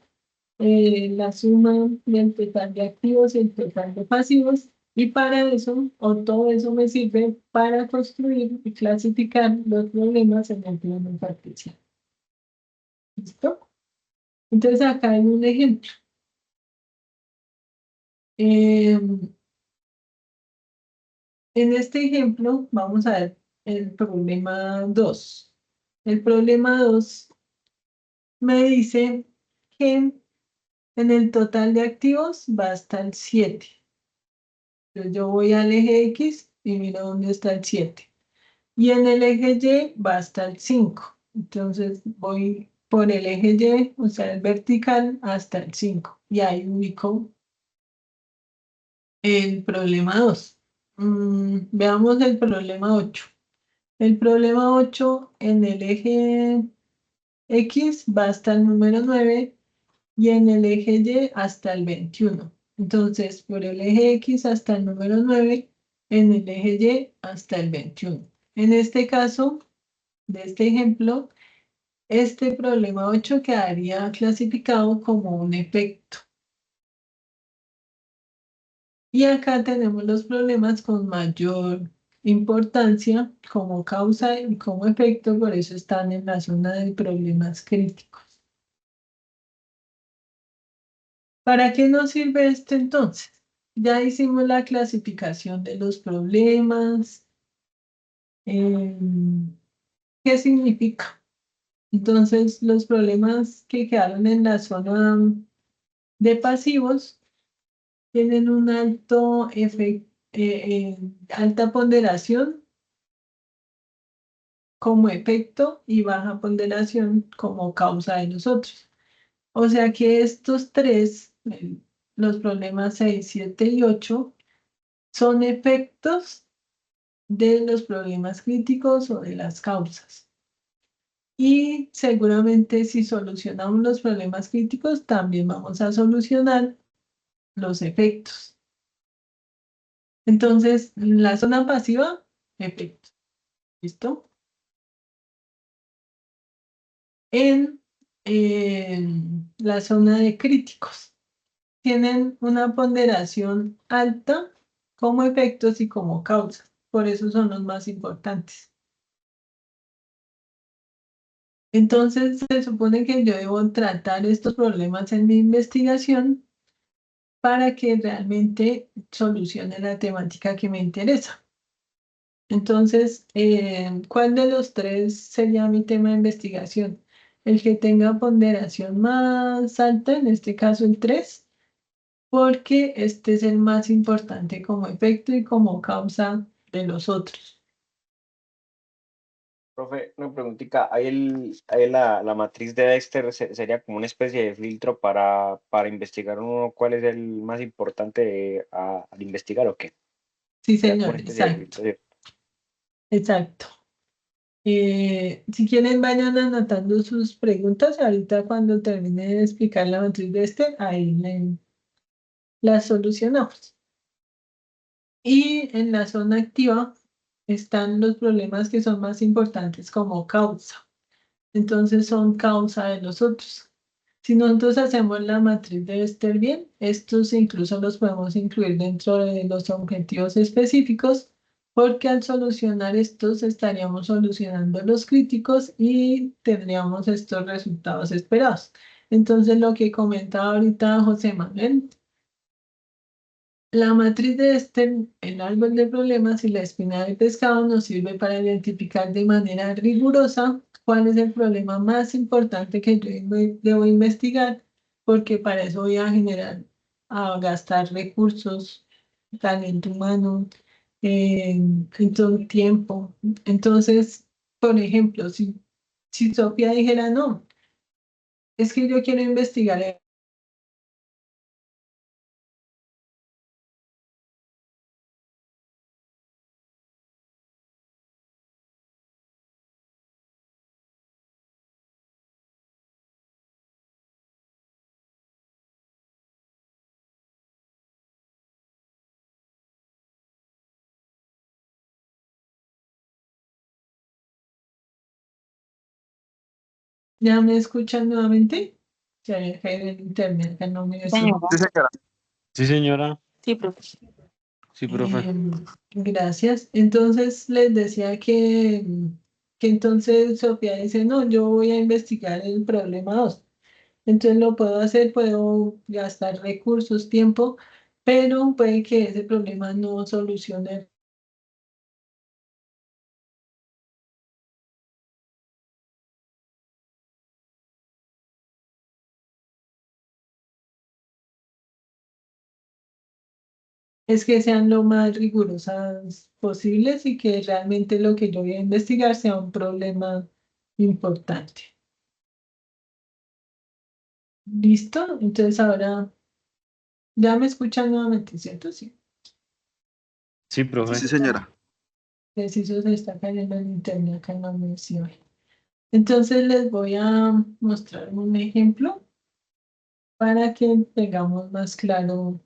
la suma del total de activos y el total de pasivos. Y para eso, o todo eso me sirve para construir y clasificar los problemas en el plano cartesiano. ¿Listo? Entonces acá hay un ejemplo. En este ejemplo vamos a ver el problema 2. El problema 2 me dice que en el total de activos va hasta el 7. Entonces yo voy al eje X y miro dónde está el 7. Y en el eje Y va hasta el 5. Entonces voy por el eje Y, o sea, el vertical, hasta el 5. Y ahí ubico el problema 2. Veamos el problema 8. El problema 8 en el eje X va hasta el número 9 y en el eje Y hasta el 21. Entonces, por el eje X hasta el número 9, en el eje Y hasta el 21. En este caso, de este ejemplo, este problema 8 quedaría clasificado como un efecto. Y acá tenemos los problemas con mayor importancia como causa y como efecto, por eso están en la zona de problemas críticos. ¿Para qué nos sirve esto entonces? Ya hicimos la clasificación de los problemas. ¿Qué significa? Entonces, los problemas que quedaron en la zona de pasivos tienen un alta ponderación como efecto y baja ponderación como causa de los otros. O sea que estos tres, los problemas 6, 7 y 8, son efectos de los problemas críticos o de las causas. Y seguramente si solucionamos los problemas críticos, también vamos a solucionar los efectos. Entonces, la zona pasiva, efectos. ¿Listo? En la zona de críticos, tienen una ponderación alta como efectos y como causas. Por eso son los más importantes. Entonces, se supone que yo debo tratar estos problemas en mi investigación para que realmente solucione la temática que me interesa. Entonces, ¿cuál de los tres sería mi tema de investigación? El que tenga ponderación más alta, en este caso el 3, porque este es el más importante como efecto y como causa de los otros. Profe, una preguntita. Ahí la matriz de Dexter sería como una especie de filtro para investigar uno cuál es el más importante al investigar o qué. Sí, Sería como señor, una especie de exacto, filtro. ¿Cierto? exacto. Si quieren, vayan anotando sus preguntas. Ahorita cuando termine de explicar la matriz de este, ahí las solucionamos. Y en la zona activa están los problemas que son más importantes como causa. Entonces son causa de los otros. Si nosotros hacemos la matriz de Bester bien, estos incluso los podemos incluir dentro de los objetivos específicos, porque al solucionar estos estaríamos solucionando los críticos y tendríamos estos resultados esperados. Entonces, lo que comentaba ahorita José Manuel, la matriz de el árbol de problemas y la espina de pescado nos sirve para identificar de manera rigurosa cuál es el problema más importante que yo debo investigar, porque para eso voy a generar, a gastar recursos, talento humano, en todo tiempo. Entonces, por ejemplo, si Sofía dijera, no, es que yo quiero investigar. ¿Ya me escuchan nuevamente? Se había caído el internet, que no me decía. Señora. Sí, señora. Sí, profe. Sí, profe. Gracias. Entonces les decía que entonces Sofía dice, no, yo voy a investigar el problema 2. Entonces lo puedo hacer, puedo gastar recursos, tiempo, pero puede que ese problema no solucione. Es que sean lo más rigurosas posibles y que realmente lo que yo voy a investigar sea un problema importante. ¿Listo? Entonces ahora ya me escuchan nuevamente, ¿cierto? Sí. Sí, profe. Sí, señora. Preciso se está cayendo el internet acá en la universidad. Entonces les voy a mostrar un ejemplo para que tengamos más claro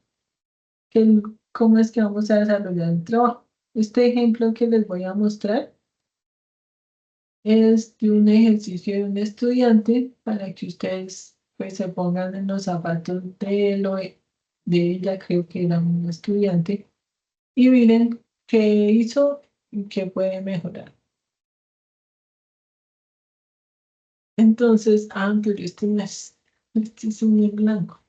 cómo es que vamos a desarrollar el trabajo. Este ejemplo que les voy a mostrar es de un ejercicio de un estudiante para que ustedes pues se pongan en los zapatos de ella, creo que era un estudiante, y miren qué hizo y qué puede mejorar. Entonces, pero este es un blanco.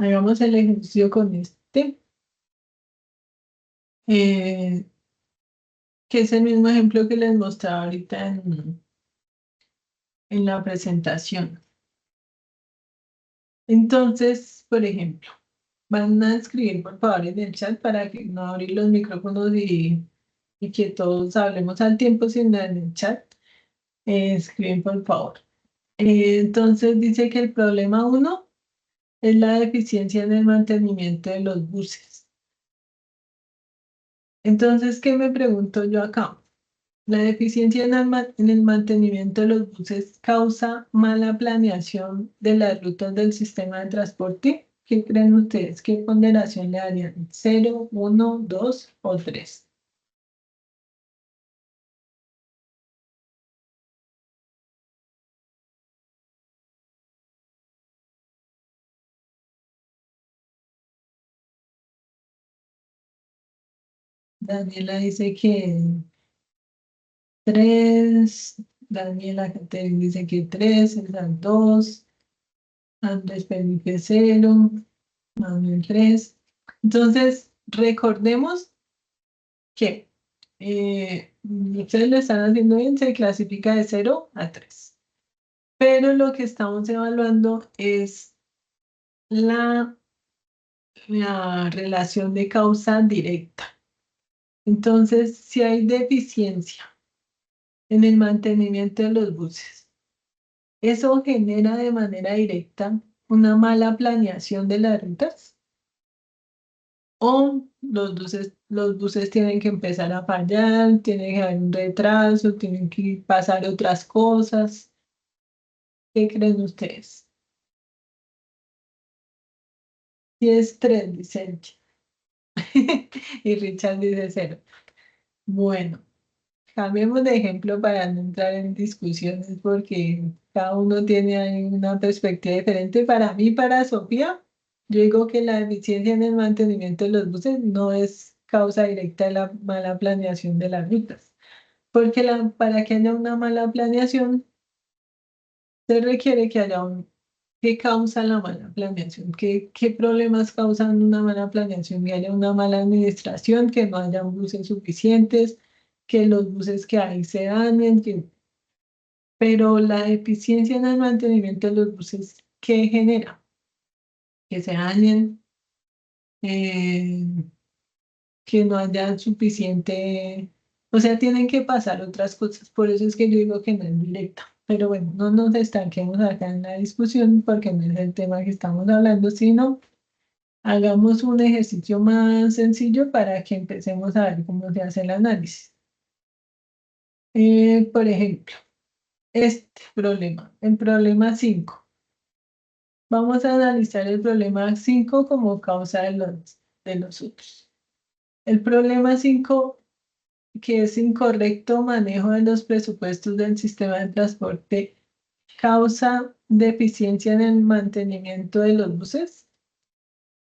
Hagamos el ejercicio con este, que es el mismo ejemplo que les mostraba ahorita en la presentación. Entonces, por ejemplo, van a escribir por favor en el chat para que no abrir los micrófonos y que todos hablemos al tiempo, sino en el chat. Escriben por favor. Entonces dice que el problema 1 es la deficiencia en el mantenimiento de los buses. Entonces, ¿qué me pregunto yo acá? La deficiencia en el mantenimiento de los buses causa mala planeación de las rutas del sistema de transporte. ¿Qué creen ustedes? ¿Qué ponderación le darían? ¿0, 1, 2 o 3? Daniela dice que 3. Daniela Catherine dice que 3. Esas 2. Andrés Felipe 0. Manuel 3. Entonces, recordemos que ustedes lo están haciendo bien, se clasifica de 0 a 3. Pero lo que estamos evaluando es la relación de causa directa. Entonces, si hay deficiencia en el mantenimiento de los buses, eso genera de manera directa una mala planeación de las rutas. O los buses tienen que empezar a fallar, tiene que haber un retraso, tienen que pasar otras cosas. ¿Qué creen ustedes? 10-3, dice Elche. Y Richard dice 0. Bueno, cambiemos de ejemplo para no entrar en discusiones porque cada uno tiene ahí una perspectiva diferente. Para mí, para Sofía, yo digo que la deficiencia en el mantenimiento de los buses no es causa directa de la mala planeación de las rutas. Porque para que haya una mala planeación, se requiere que haya ¿qué causa la mala planeación? ¿Qué problemas causan una mala planeación? Que haya una mala administración, que no haya buses suficientes, que los buses que hay se dañen, pero la eficiencia en el mantenimiento de los buses, ¿qué genera? Que se dañen, eh, que no haya suficiente, o sea, tienen que pasar otras cosas, por eso es que yo digo que no es directa. Pero bueno, no nos estanquemos acá en la discusión porque no es el tema que estamos hablando, sino hagamos un ejercicio más sencillo para que empecemos a ver cómo se hace el análisis. Por ejemplo, este problema, el problema 5. Vamos a analizar el problema 5 como causa de los otros. El problema 5, que es incorrecto manejo de los presupuestos del sistema de transporte, causa deficiencia en el mantenimiento de los buses.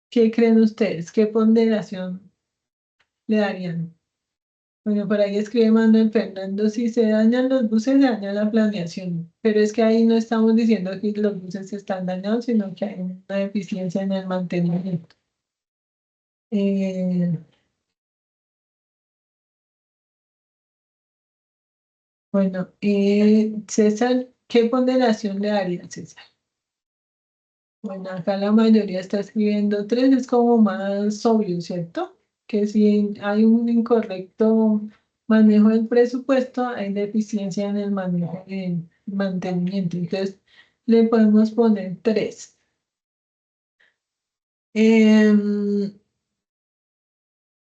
¿Qué creen ustedes? ¿Qué ponderación le darían? Bueno, por ahí escribe Manuel Fernando, si se dañan los buses, se daña la planeación, pero es que ahí no estamos diciendo que los buses están dañados, sino que hay una deficiencia en el mantenimiento. Eh, bueno, César, ¿qué ponderación le daría César? Bueno, acá la mayoría está escribiendo 3, es como más obvio, ¿cierto? Que si hay un incorrecto manejo del presupuesto, hay deficiencia en el manejo del mantenimiento. Entonces, le podemos poner 3.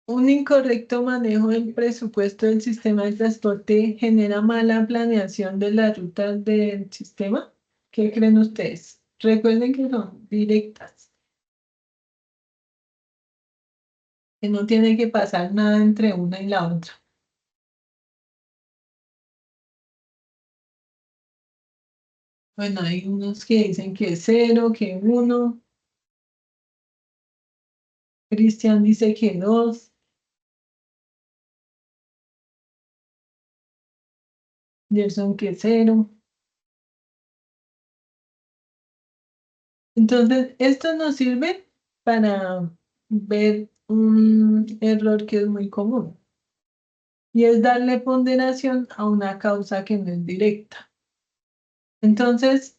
Un incorrecto manejo del presupuesto del sistema de transporte genera mala planeación de las rutas del sistema. ¿Qué creen ustedes? Recuerden que son directas, que no tiene que pasar nada entre una y la otra. Bueno, hay unos que dicen que 0, que 1. Cristian dice que 2. Gerson que 0. Entonces, esto nos sirve para ver un error que es muy común. Y es darle ponderación a una causa que no es directa. Entonces,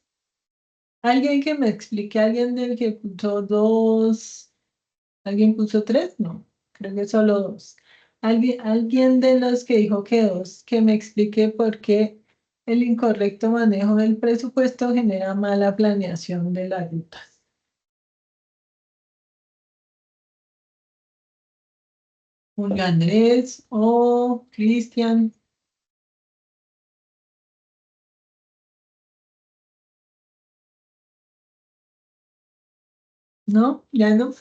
alguien que me explique, alguien del que puso 2, ¿alguien puso 3? No, creo que solo 2. Alguien de los que dijo que 2, que me explique por qué el incorrecto manejo del presupuesto genera mala planeación de las rutas. Julio Andrés o Cristian. ¿No? ¿Ya no?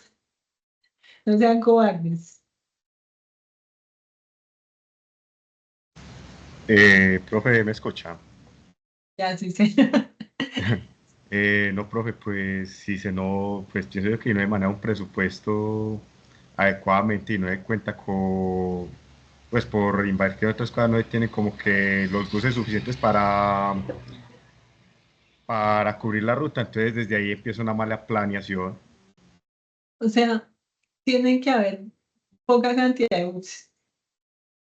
No sean cobardes. Profe, ¿me escucha? Ya sí sé. No, profe, pues si se no, pues pienso yo que no hay maneja un presupuesto adecuadamente y no hay cuenta con, pues por invertir en otras cosas no tienen como que los buses suficientes para cubrir la ruta, entonces desde ahí empieza una mala planeación. O sea, tienen que haber poca cantidad de buses.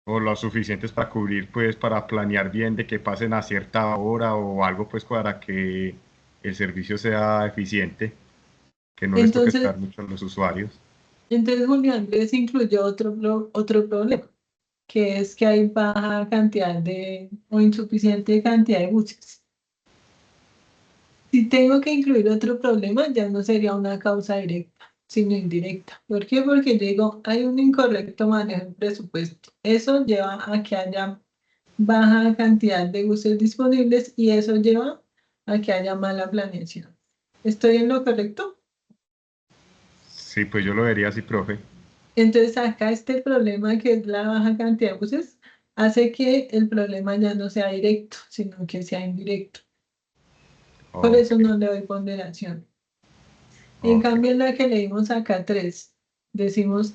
O lo suficientes para cubrir, pues para planear bien de que pasen a cierta hora o algo, pues para que el servicio sea eficiente, que no les toque Entonces, esperar mucho a los usuarios. Julio Andrés incluyó otro problema, que es que hay baja cantidad o insuficiente cantidad de buses. Si tengo que incluir otro problema, ya no sería una causa directa, sino indirecta. ¿Por qué? Porque yo digo, hay un incorrecto manejo del presupuesto. Eso lleva a que haya baja cantidad de buses disponibles y eso lleva a que haya mala planeación. ¿Estoy en lo correcto? Sí, pues yo lo vería así, profe. Entonces acá este problema que es la baja cantidad de buses hace que el problema ya no sea directo, sino que sea indirecto. Por Ok, eso no le doy ponderación. En ok. cambio, en la que leímos acá 3, decimos,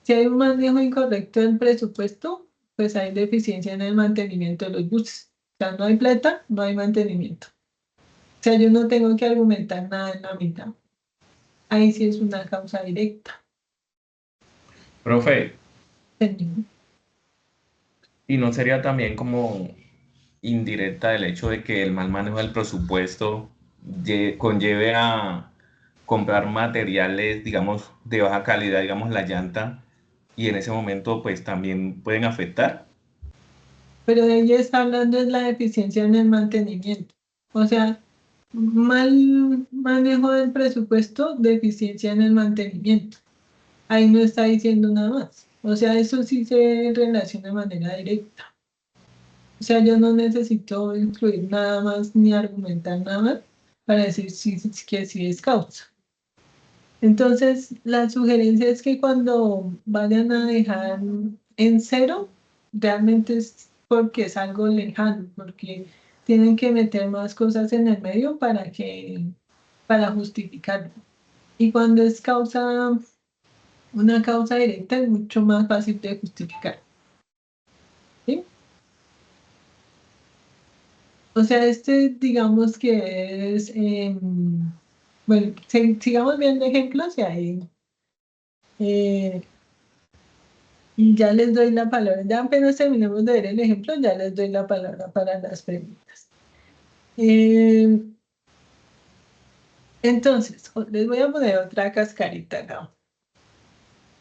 si hay un manejo incorrecto del presupuesto, pues hay deficiencia en el mantenimiento de los buses. O sea, no hay plata, no hay mantenimiento. O sea, yo no tengo que argumentar nada en la mitad. Ahí sí es una causa directa. Profe, Señor. ¿y no sería también como indirecta el hecho de que el mal manejo del presupuesto conlleve a comprar materiales, digamos, de baja calidad, digamos, la llanta, y en ese momento pues también pueden afectar? Pero de ella está hablando es la deficiencia en el mantenimiento. O sea, mal manejo del presupuesto, deficiencia en el mantenimiento. Ahí no está diciendo nada más. O sea, eso sí se relaciona de manera directa. O sea, yo no necesito incluir nada más ni argumentar nada más para decir que sí es causa. Entonces, la sugerencia es que cuando vayan a dejar en cero, realmente es porque es algo lejano, porque tienen que meter más cosas en el medio para justificarlo. Y cuando es una causa directa, es mucho más fácil de justificar. ¿Sí? O sea, digamos que es, bueno, sigamos viendo ejemplos y ahí, eh, y ya les doy la palabra. Ya apenas terminemos de ver el ejemplo, ya les doy la palabra para las preguntas. Eh, entonces, les voy a poner otra cascarita acá.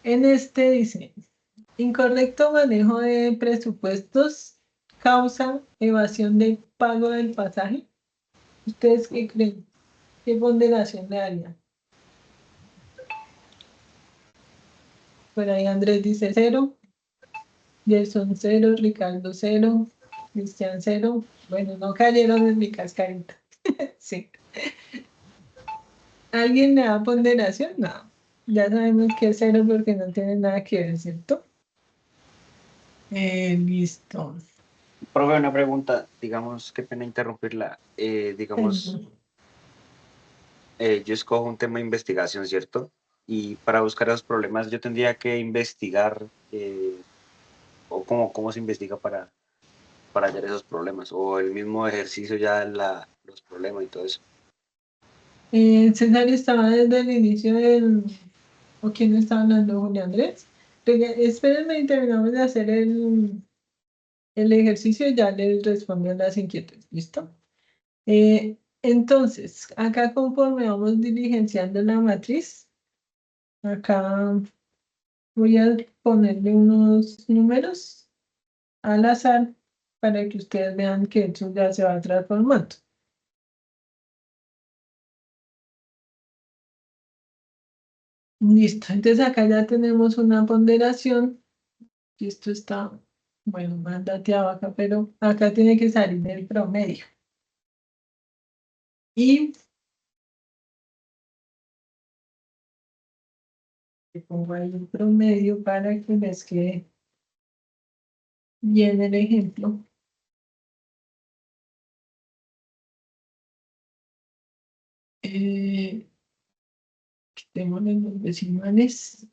En este dice, incorrecto manejo de presupuestos causa evasión del pago del pasaje. ¿Ustedes qué creen? ¿Qué ponderación le darían? Por ahí Andrés dice 0, Gerson 0, Ricardo 0, Cristian 0. Bueno, no cayeron en mi cascarita. Sí. ¿Alguien le da ponderación? No. Ya sabemos que es 0 porque no tiene nada que ver, ¿cierto? Listo. Profe, una pregunta, digamos, qué pena interrumpirla. Digamos, yo escojo un tema de investigación, ¿cierto? Y para buscar esos problemas yo tendría que investigar, o cómo se investiga para hallar esos problemas, o el mismo ejercicio ya los problemas y todo eso. César estaba desde el inicio ¿O quién está hablando, Julio Andrés? Espérenme y terminamos de hacer el ejercicio y ya les respondo las inquietudes. ¿Listo? Entonces, acá conforme vamos diligenciando la matriz, acá voy a ponerle unos números al azar para que ustedes vean que eso ya se va transformando. Listo, entonces acá ya tenemos una ponderación y esto está, bueno, más dateado acá, pero acá tiene que salir el promedio. Y le pongo ahí un promedio para que les quede bien el ejemplo. Quitémosle los decimales.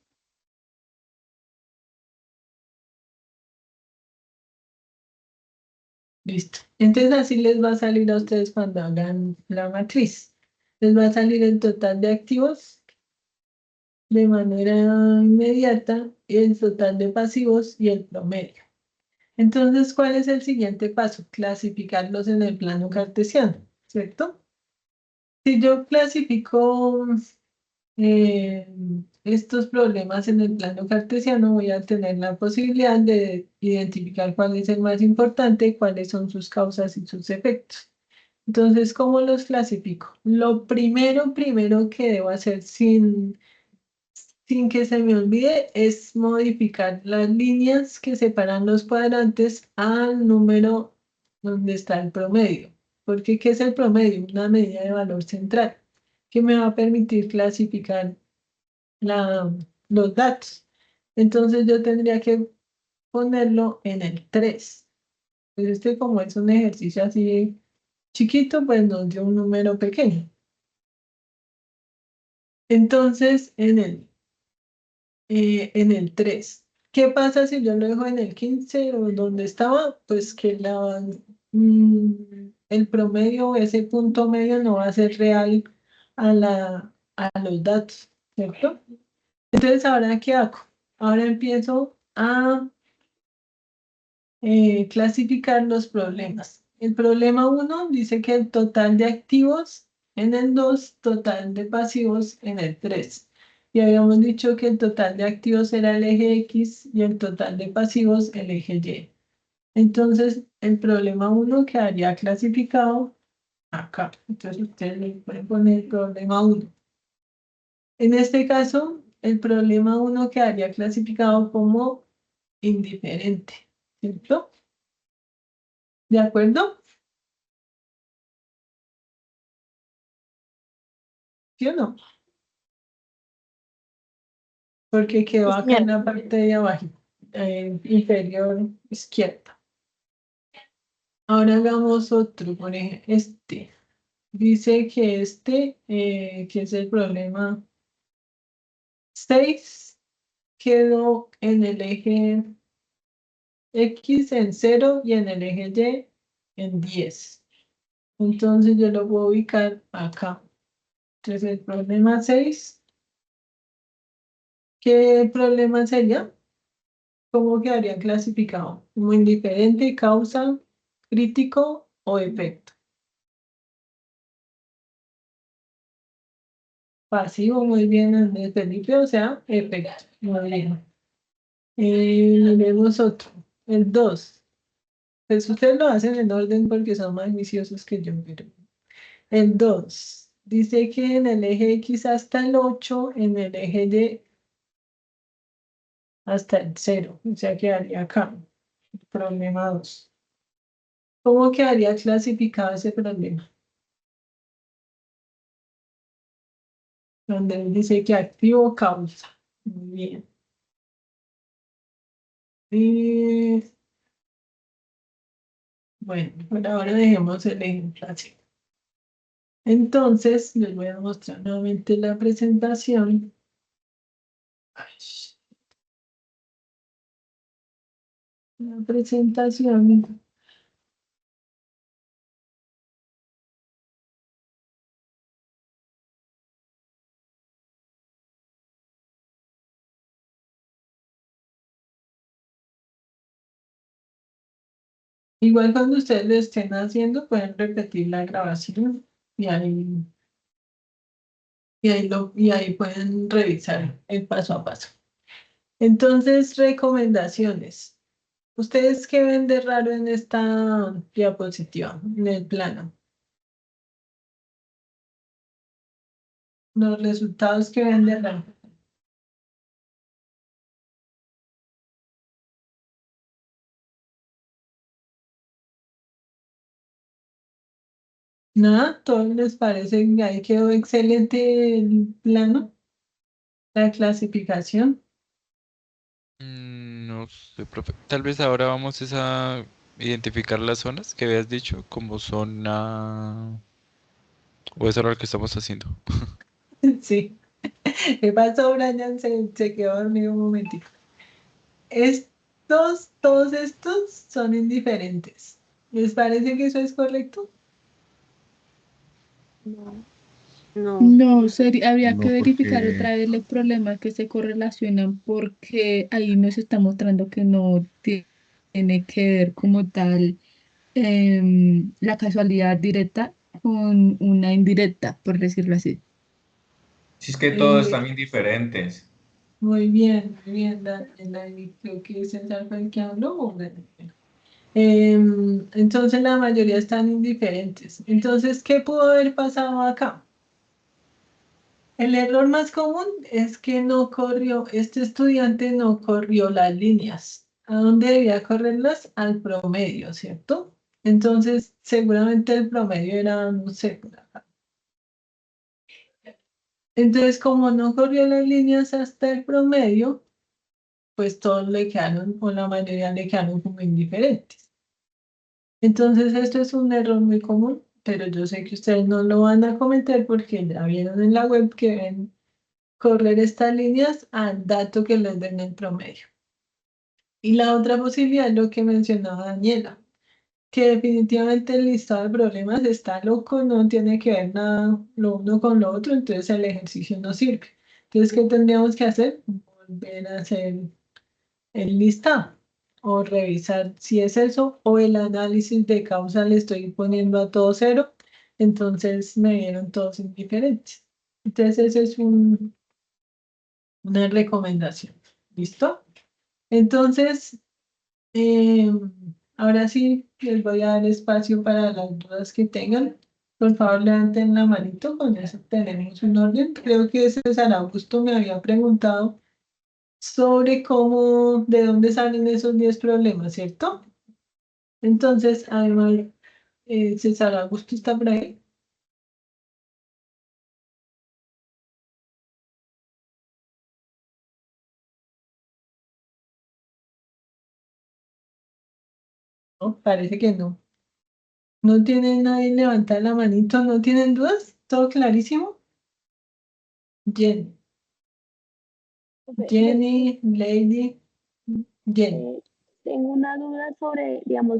Listo. Entonces así les va a salir a ustedes cuando hagan la matriz. Les va a salir el total de activos de manera inmediata y el total de pasivos y el promedio. Entonces, ¿cuál es el siguiente paso? Clasificarlos en el plano cartesiano, ¿cierto? Si yo clasifico eh, estos problemas en el plano cartesiano, voy a tener la posibilidad de identificar cuál es el más importante, cuáles son sus causas y sus efectos. Entonces, ¿cómo los clasifico? Lo primero que debo hacer sin que se me olvide es modificar las líneas que separan los cuadrantes al número donde está el promedio. Porque, ¿qué es el promedio? Una medida de valor central que me va a permitir clasificar los datos. Entonces yo tendría que ponerlo en el 3. Pues este como es un ejercicio así chiquito, pues nos dio un número pequeño. Entonces en el 3. ¿Qué pasa si yo lo dejo en el 15 o donde estaba? Pues que el promedio, ese punto medio no va a ser real a los datos, ¿cierto? Entonces, ¿ahora qué hago? Ahora empiezo a clasificar los problemas. El problema uno dice que el total de activos en el 2, total de pasivos en el 3. Y habíamos dicho que el total de activos era el eje X y el total de pasivos el eje Y. Entonces, el problema uno quedaría clasificado acá. Entonces, ustedes le pueden poner problema uno. En este caso, el problema uno quedaría clasificado como indiferente, ¿cierto? ¿De acuerdo? ¿Sí o no? Porque quedó Sí, acá en señora. la parte de abajo, inferior izquierda. Ahora hagamos otro, por ejemplo, este. Dice que que es el problema 6, quedó en el eje X en 0 y en el eje Y en 10. Entonces yo lo voy a ubicar acá. Entonces el problema 6, ¿qué problema sería? ¿Cómo quedaría clasificado? ¿Como indiferente, causa, crítico o efecto? Pasivo, muy bien, Andrés Felipe, o sea, efecto. Muy bien. Miremos otro. El 2. Pues ustedes lo hacen en orden porque son más viciosos que yo, pero el 2 dice que en el eje X hasta el 8, en el eje Y hasta el 0, o sea, quedaría acá. Problema 2. ¿Cómo quedaría clasificado ese problema? Donde dice que activo causa. Muy bien. Y bueno, por ahora dejemos el ejemplo así. Entonces, les voy a mostrar nuevamente la presentación. Ay, la presentación. Igual cuando ustedes lo estén haciendo, pueden repetir la grabación y ahí pueden revisar el paso a paso. Entonces, recomendaciones. ¿Ustedes qué ven de raro en esta diapositiva, en el plano? Los resultados que ven de raro. Nada, todos les parece que ahí quedó excelente el plano, la clasificación. No sé, profe. Tal vez ahora vamos es a identificar las zonas que habías dicho como zona... ¿O eso era lo que estamos haciendo? Sí. ¿Qué pasó, Brian? Se quedó dormido un momentito. Todos estos son indiferentes. ¿Les parece que eso es correcto? No, no. No, habría que No, verificar porque otra vez los problemas que se correlacionan porque ahí nos está mostrando que no tiene que ver como tal la casualidad directa con una indirecta, por decirlo así. Si es que todos Eh, están indiferentes. muy bien, Daniela. Y creo que César fue el que habló. Entonces la mayoría están indiferentes. Entonces, ¿qué pudo haber pasado acá? El error más común es que este estudiante no corrió las líneas. ¿A dónde debía correrlas? Al promedio, ¿cierto? Entonces, seguramente el promedio era, no sé, por acá. Entonces, como no corrió las líneas hasta el promedio, pues todos le quedaron, o la mayoría le quedaron como indiferentes. Entonces, esto es un error muy común, pero yo sé que ustedes no lo van a cometer porque ya vieron en la web que ven correr estas líneas al dato que les den el promedio. Y la otra posibilidad es lo que mencionaba Daniela, que definitivamente el listado de problemas está loco, no tiene que ver nada lo uno con lo otro, entonces el ejercicio no sirve. Entonces, ¿qué tendríamos que hacer? Volver a hacer el listado o revisar si es eso o el análisis de causa le estoy poniendo a todo cero, entonces me dieron todos indiferentes. Entonces, ese es una recomendación. ¿Listo? Entonces, eh, ahora sí les voy a dar espacio para las dudas que tengan. Por favor, levanten la manito, con eso tenemos un orden. Creo que César Augusto me había preguntado sobre de dónde salen esos 10 problemas, ¿cierto? Entonces, además, César Augusto está por ahí. No, parece que no. ¿No tiene nadie levantar la manito? ¿No tienen dudas? ¿Todo clarísimo? Jenny, Profe, Jenny, Lady, Jenny. tengo una duda sobre, digamos,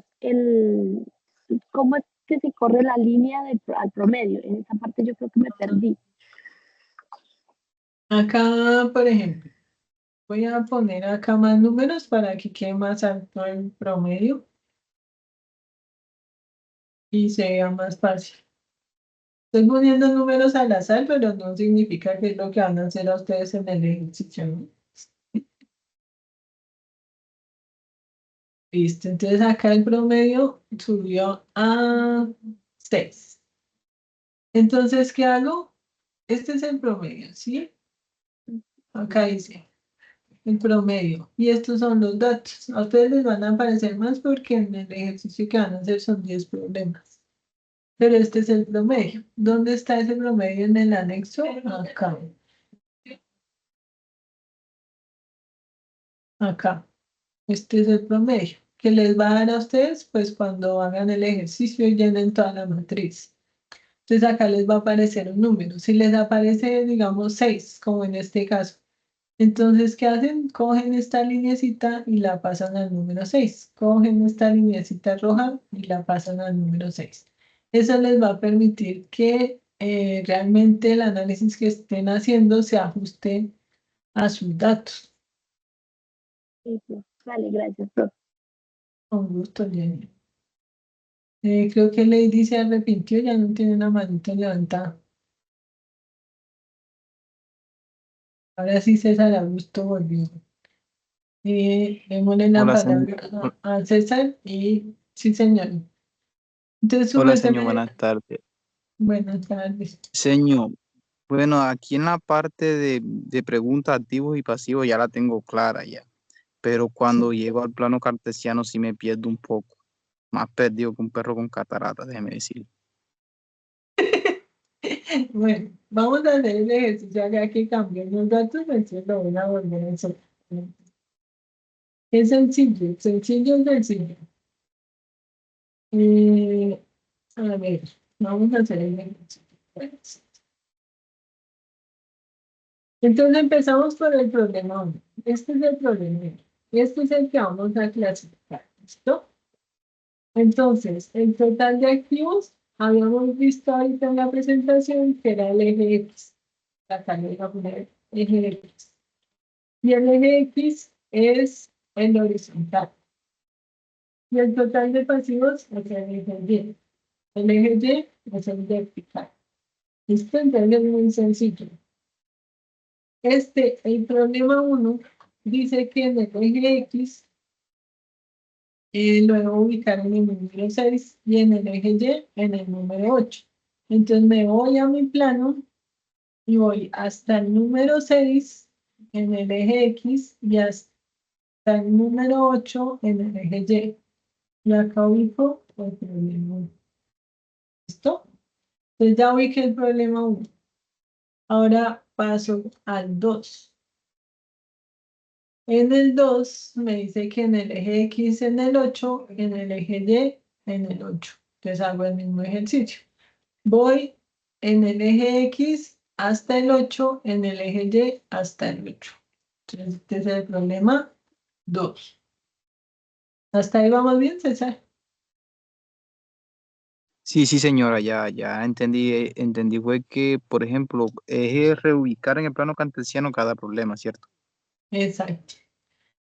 cómo es que se corre la línea al promedio. En esa parte yo creo que me perdí. Acá, por ejemplo, voy a poner acá más números para que quede más alto el promedio y se vea más fácil. Estoy poniendo números al azar, pero no significa que es lo que van a hacer a ustedes en el ejercicio, ¿no? Listo, entonces acá el promedio subió a 6. Entonces, ¿qué hago? Este es el promedio, ¿sí? Acá dice el promedio. Y estos son los datos. A ustedes les van a aparecer más porque en el ejercicio que van a hacer son 10 problemas. Pero este es el promedio. ¿Dónde está ese promedio en el anexo? Acá. Acá. Este es el promedio que les va a dar a ustedes, pues cuando hagan el ejercicio y llenen toda la matriz. Entonces acá les va a aparecer un número. Si les aparece, digamos, 6, como en este caso. Entonces, ¿qué hacen? Cogen esta lineecita y la pasan al número 6. Cogen esta lineecita roja y la pasan al número 6. Eso les va a permitir que realmente el análisis que estén haciendo se ajuste a sus datos. Sí, sí. Vale, gracias, profe. Con gusto, Jenny. Creo que Lady se arrepintió, ya no tiene la manita levantada. Ahora sí César Augusto volvió. Démosle la Hola, palabra a César y sí, señor. Entonces, su hola, merced señor, buenas tardes. buenas tardes. Señor, bueno, aquí en la parte de preguntas activos y pasivos ya la tengo clara ya, pero cuando llego al plano cartesiano sí me pierdo un poco, más perdido que un perro con catarata, déjeme decir. Bueno, vamos a hacer el ejercicio acá que cambió los datos, entonces lo voy a volver a hacer. Es sencillo, sencillo, sencillo. A ver, vamos a hacer el ejercicio. Entonces empezamos por el problema 1. Este es el problema 1. Este es el que vamos a clasificar. ¿Listo? Entonces, el total de activos, habíamos visto ahorita en la presentación que era el eje X. Acá le voy a poner eje X. Y el eje X es el horizontal. Y el total de pasivos es el eje Y. El eje Y es el vertical. ¿Listo? Entonces es muy sencillo. El problema 1 dice que en el eje X lo debo ubicar en el número 6 y en el eje Y en el número 8. Entonces me voy a mi plano y voy hasta el número 6 en el eje X y hasta el número 8 en el eje Y. Y acá ubico el problema 1. ¿Listo? Entonces ya ubiqué el problema 1. Ahora paso al 2. En el 2 me dice que en el eje X en el 8, en el eje Y en el 8. Entonces hago el mismo ejercicio. Voy en el eje X hasta el 8, en el eje Y hasta el 8. Entonces este es el problema 2. ¿Hasta ahí vamos bien, César? Sí, sí, señora, ya entendí, fue que, por ejemplo, es reubicar en el plano cartesiano cada problema, ¿cierto? Exacto.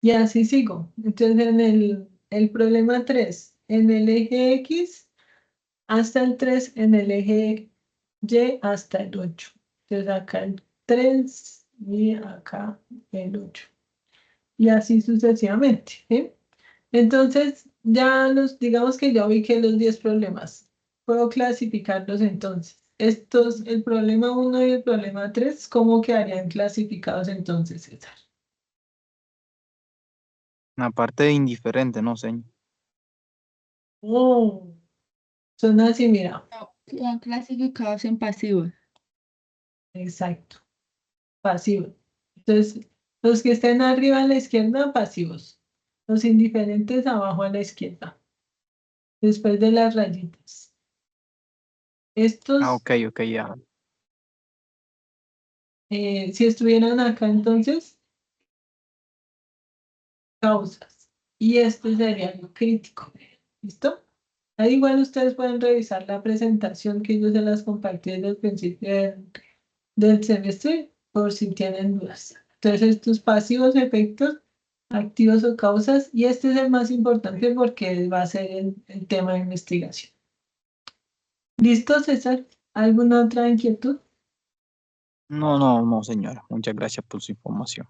Y así sigo. Entonces en el problema 3, en el eje X hasta el 3, en el eje Y hasta el 8. Entonces acá el 3 y acá el 8. Y así sucesivamente. ¿Sí? Entonces, digamos que ya ubiqué los 10 problemas. Puedo clasificarlos entonces. Estos, el problema 1 y el problema 3, ¿cómo quedarían clasificados entonces, César? Una parte indiferente, ¿no, señor? Oh, son así, mira. Quedan clasificados en pasivos. Exacto, pasivos. Entonces, los que estén arriba a la izquierda, pasivos. Los indiferentes abajo a la izquierda, después de las rayitas. Estos, Ok, ya. si estuvieran acá, entonces, causas. Y este sería lo crítico. ¿Listo? Ahí igual ustedes pueden revisar la presentación que yo se las compartí desde el principio del semestre por si tienen dudas. Entonces, estos pasivos, efectos, activos o causas, y este es el más importante porque va a ser el tema de investigación. ¿Listo, César? ¿Alguna otra inquietud? No, señora. Muchas gracias por su información.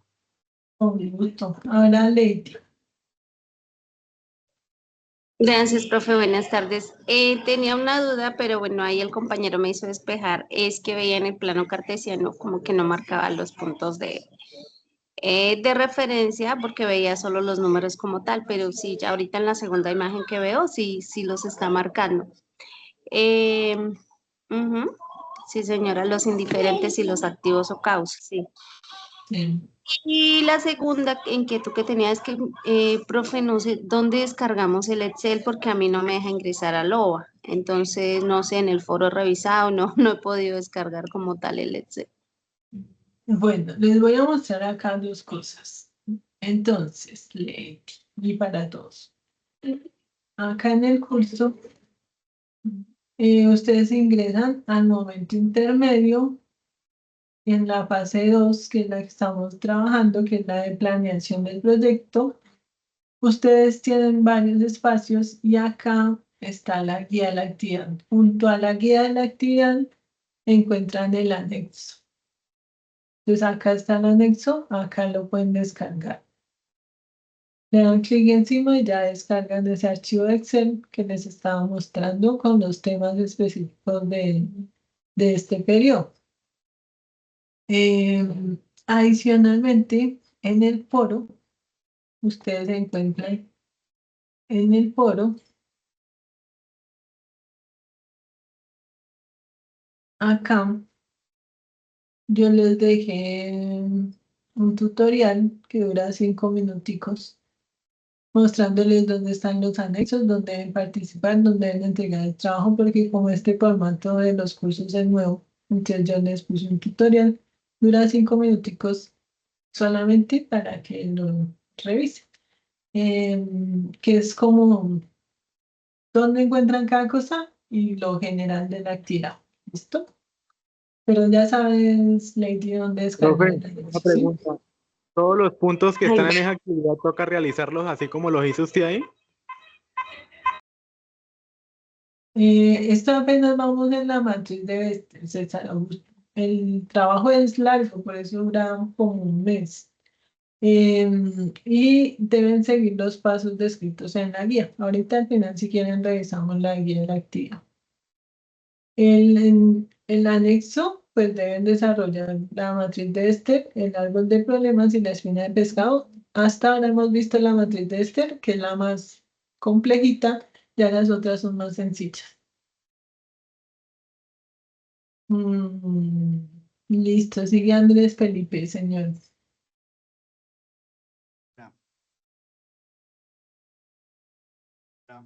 Con gusto. Ahora, Lady. Gracias, profe. Buenas tardes. Tenía una duda, pero bueno, ahí el compañero me hizo despejar. Es que veía en el plano cartesiano como que no marcaba los puntos de referencia porque veía solo los números como tal, pero sí, ya ahorita en la segunda imagen que veo, sí los está marcando. Eh, ujú. Sí, señora, los indiferentes y los activos o causas, sí. Sí. Y la segunda inquietud que tenía es que, profe, no sé dónde descargamos el Excel porque a mí no me deja ingresar a LOA. Entonces, no sé, en el foro revisado no he podido descargar como tal el Excel. Bueno, les voy a mostrar acá dos cosas. Entonces, Lady, y para todos. Acá en el curso, ustedes ingresan al momento intermedio en la fase 2, que es la que estamos trabajando, que es la de planeación del proyecto. Ustedes tienen varios espacios y acá está la guía de la actividad. Junto a la guía de la actividad encuentran el anexo. Entonces acá está el anexo, acá lo pueden descargar. Le dan clic encima y ya descargan ese archivo de Excel que les estaba mostrando con los temas específicos de este periodo. Adicionalmente, en el foro, ustedes encuentran en el foro, acá, yo les dejé un tutorial que dura 5 minuticos, mostrándoles dónde están los anexos, dónde deben participar, dónde deben entregar el trabajo, porque como este formato de los cursos es nuevo, entonces yo les puse un tutorial, dura 5 minuticos solamente para que lo revisen. Que es como dónde encuentran cada cosa y lo general de la actividad. ¿Listo? Pero ya sabes, Lady, dónde Profe, descargar. una ¿Sí? pregunta. ¿Todos los puntos que Ay, están en esa actividad toca realizarlos así como los hizo usted ahí? Esto apenas vamos en la matriz de Bester, César Augusto. El trabajo es largo, por eso dura como un mes. Y deben seguir los pasos descritos en la guía. Ahorita al final, si quieren, revisamos la guía de la actividad. En el anexo, pues deben desarrollar la matriz de Bester, el árbol de problemas y la espina de pescado. Hasta ahora hemos visto la matriz de Bester, que es la más complejita, ya las otras son más sencillas. Listo, sigue Andrés Felipe, señor. Ya. Ya.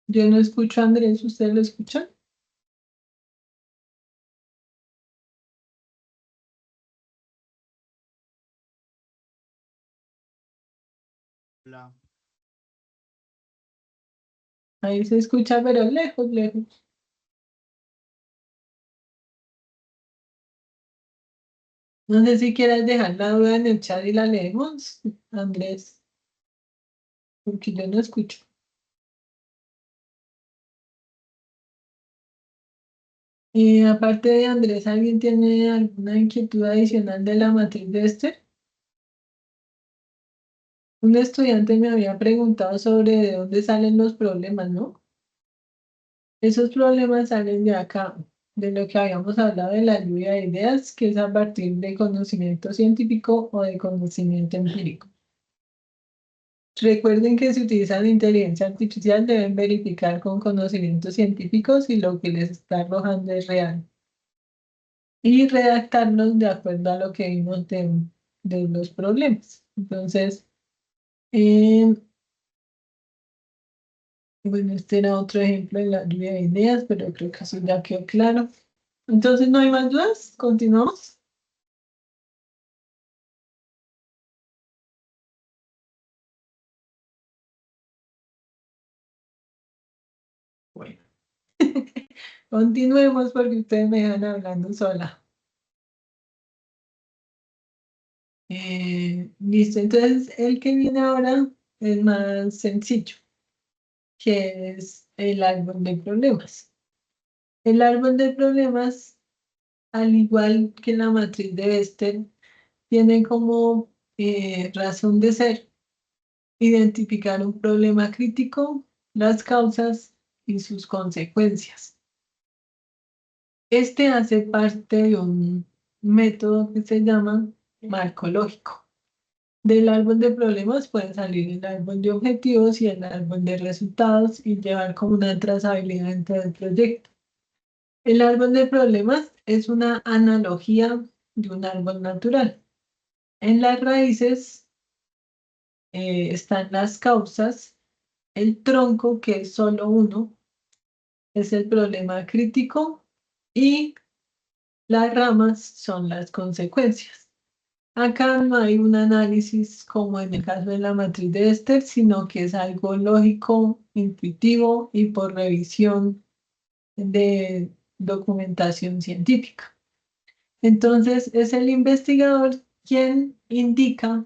Yo no escucho a Andrés, ¿usted lo escucha? La- Ahí se escucha, pero lejos, lejos. No sé si quieras dejar la duda en el chat y la leemos, Andrés, porque yo no escucho. Aparte de Andrés, ¿alguien tiene alguna inquietud adicional de la matriz de este? Un estudiante me había preguntado sobre de dónde salen los problemas, ¿no? Esos problemas salen de acá, de lo que habíamos hablado de la lluvia de ideas, que es a partir de conocimiento científico o de conocimiento empírico. Recuerden que si utilizan inteligencia artificial deben verificar con conocimientos científicos si lo que les está arrojando es real. Y redactarlos de acuerdo a lo que vimos de los problemas. Entonces, eh, bueno, este era otro ejemplo de la lluvia de ideas, pero creo que eso ya quedó claro. Entonces, ¿no hay más dudas? ¿Continuamos? Bueno, continuemos porque ustedes me van hablando sola. Listo, entonces el que viene ahora es más sencillo, que es el árbol de problemas. El árbol de problemas, al igual que la matriz de Bester, tiene como razón de ser identificar un problema crítico, las causas y sus consecuencias. Este hace parte de un método que se llama marco lógico. Del árbol de problemas pueden salir el árbol de objetivos y el árbol de resultados y llevar como una trazabilidad dentro del proyecto. El árbol de problemas es una analogía de un árbol natural. En las raíces están las causas, el tronco, que es solo uno, es el problema crítico y las ramas son las consecuencias. Acá no hay un análisis como en el caso de la matriz de Bester, sino que es algo lógico, intuitivo y por revisión de documentación científica. Entonces, es el investigador quien indica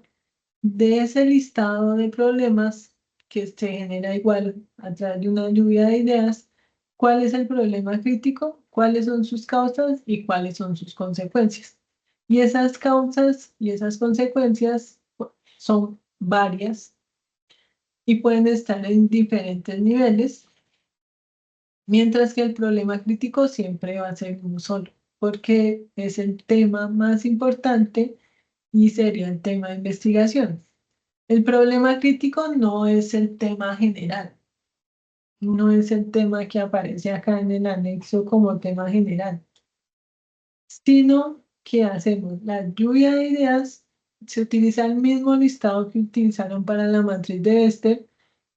de ese listado de problemas que se genera igual a través de una lluvia de ideas, cuál es el problema crítico, cuáles son sus causas y cuáles son sus consecuencias. Y esas causas y esas consecuencias son varias y pueden estar en diferentes niveles, mientras que el problema crítico siempre va a ser uno solo, porque es el tema más importante y sería el tema de investigación. El problema crítico no es el tema general, no es el tema que aparece acá en el anexo como tema general, sino que hacemos la lluvia de ideas, se utiliza el mismo listado que utilizaron para la matriz de Bester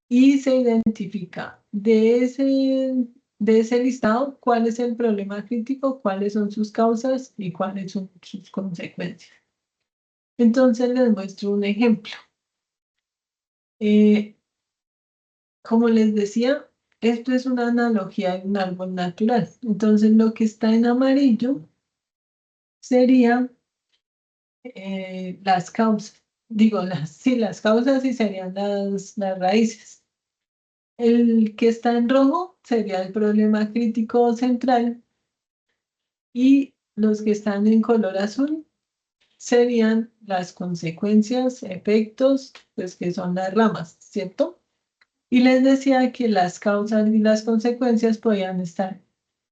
y se identifica de ese listado cuál es el problema crítico, cuáles son sus causas y cuáles son sus consecuencias. Entonces les muestro un ejemplo. Como les decía, esto es una analogía de un árbol natural. Entonces lo que está en amarillo serían las causas. Digo, las causas y serían las raíces. El que está en rojo sería el problema crítico central y los que están en color azul serían las consecuencias, efectos, pues que son las ramas, ¿cierto? Y les decía que las causas y las consecuencias podían estar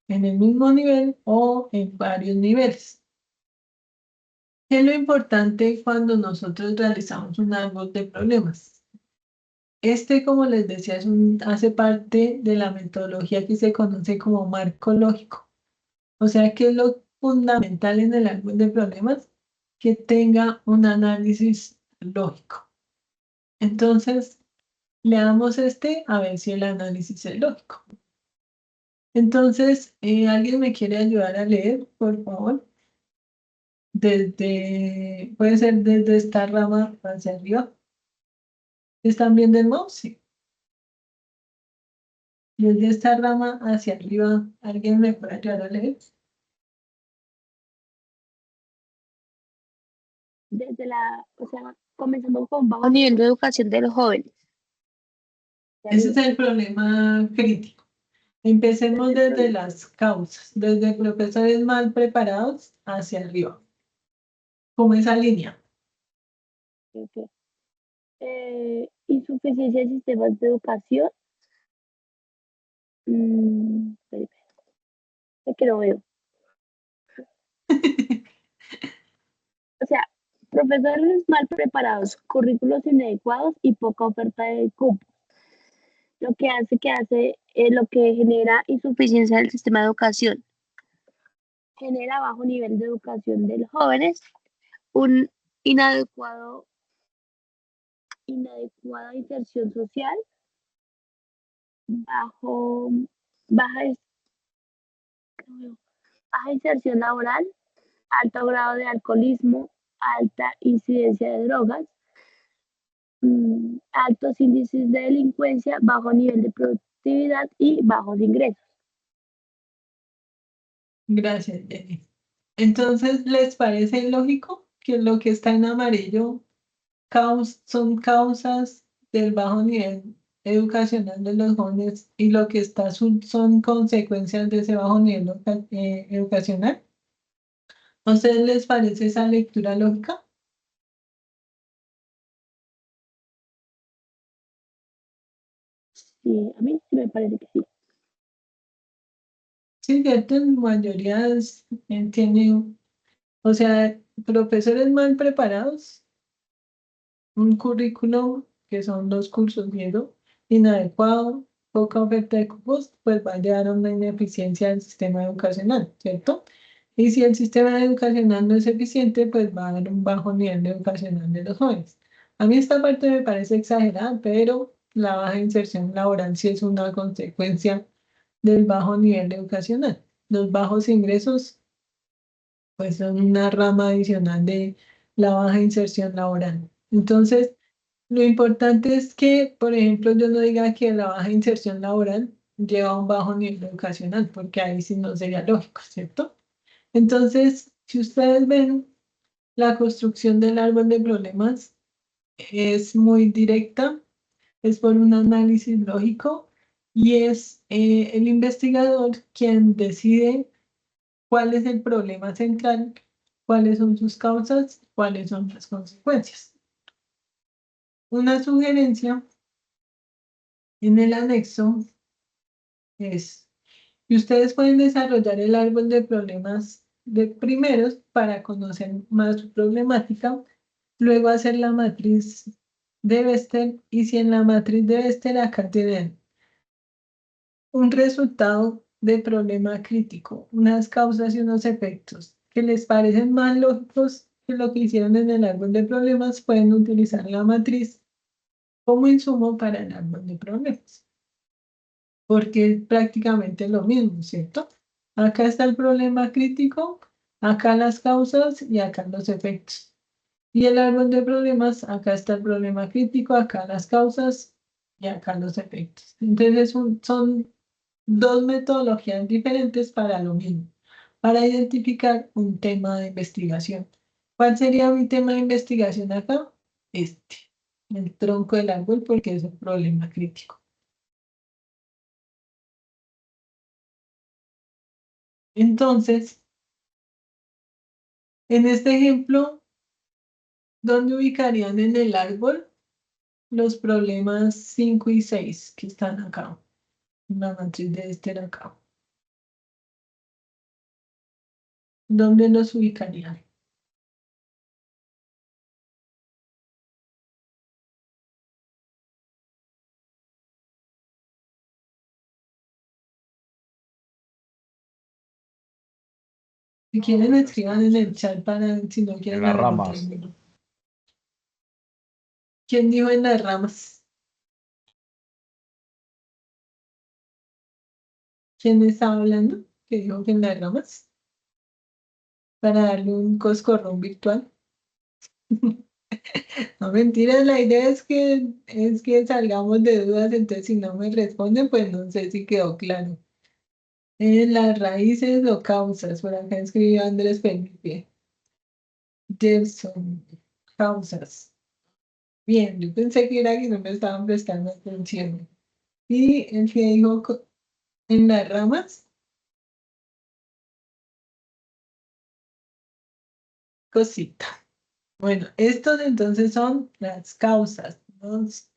en el mismo nivel o en varios niveles. ¿Qué es lo importante cuando nosotros realizamos un árbol de problemas? Como les decía, hace parte de la metodología que se conoce como marco lógico. O sea, ¿qué es lo fundamental en el árbol de problemas? Que tenga un análisis lógico. Entonces, leamos a ver si el análisis es lógico. Entonces, ¿alguien me quiere ayudar a leer, por favor? Puede ser desde esta rama hacia arriba. ¿Están viendo el mouse? Sí. Desde esta rama hacia arriba, ¿alguien me puede ayudar a leer? O sea, comenzamos con bajo nivel de educación de los jóvenes. Ese es el problema crítico. Empecemos desde las causas, desde profesores mal preparados hacia arriba, como esa línea. Okay. Insuficiencia de sistemas de educación. Es que no veo. O sea, profesores mal preparados, currículos inadecuados y poca oferta de cupos. Lo que genera insuficiencia del sistema de educación. Genera bajo nivel de educación de los jóvenes, un inadecuada inserción social, baja inserción laboral, alto grado de alcoholismo, alta incidencia de drogas, altos índices de delincuencia, bajo nivel de productividad y bajos ingresos. Gracias, Jenny. Entonces, ¿les parece lógico que lo que está en amarillo son causas del bajo nivel educacional de los jóvenes y lo que está azul son consecuencias de ese bajo nivel educacional? ¿A ustedes les parece esa lectura lógica? Sí, a mí sí me parece que sí. Sí, cierto, en mayoría entienden, o sea, profesores mal preparados, un currículo que son los cursos viendo inadecuado, poca oferta de cupos, pues va a llevar a una ineficiencia del sistema educacional, ¿cierto? Y si el sistema educacional no es eficiente, pues va a haber un bajo nivel educacional de los jóvenes. A mí esta parte me parece exagerada, pero la baja inserción laboral sí es una consecuencia del bajo nivel educacional. Los bajos ingresos, pues son una rama adicional de la baja inserción laboral. Entonces, lo importante es que, por ejemplo, yo no diga que la baja inserción laboral lleva a un bajo nivel educacional, porque ahí sí no sería lógico, ¿cierto? Entonces, si ustedes ven la construcción del árbol de problemas, es muy directa, es por un análisis lógico y es el investigador quien decide cuál es el problema central, cuáles son sus causas, cuáles son las consecuencias. Una sugerencia en el anexo es que ustedes pueden desarrollar el árbol de problemas de primeros para conocer más su problemática, luego hacer la matriz de Bester y si en la matriz de Bester acá tienen un resultado de problema crítico, unas causas y unos efectos que les parecen más lógicos que lo que hicieron en el árbol de problemas, pueden utilizar la matriz como insumo para el árbol de problemas, porque es prácticamente lo mismo, ¿cierto? Acá está el problema crítico, acá las causas y acá los efectos. Y el árbol de problemas, acá está el problema crítico, acá las causas y acá los efectos. Entonces son dos metodologías diferentes para lo mismo, para identificar un tema de investigación. ¿Cuál sería mi tema de investigación acá? Este, el tronco del árbol, porque es el problema crítico. Entonces, en este ejemplo, ¿dónde ubicarían en el árbol los problemas 5 y 6 que están acá? La matriz de este acá. ¿Dónde los ubicarían? Si quieren, escriban en el chat para si no quieren las repetir. ramas. ¿Quién dijo en las ramas? ¿Quién estaba hablando? ¿Qué dijo que en las ramas? Para darle un coscorrón virtual. No, mentiras, la idea es que salgamos de dudas, entonces si no me responden, pues no sé si quedó claro. Las raíces o causas, por acá escribió Andrés Felipe. Gerson, causas. Bien, yo pensé que era que no me estaban prestando atención. Y el que dijo en las ramas, cosita. Bueno, estos entonces son las causas, los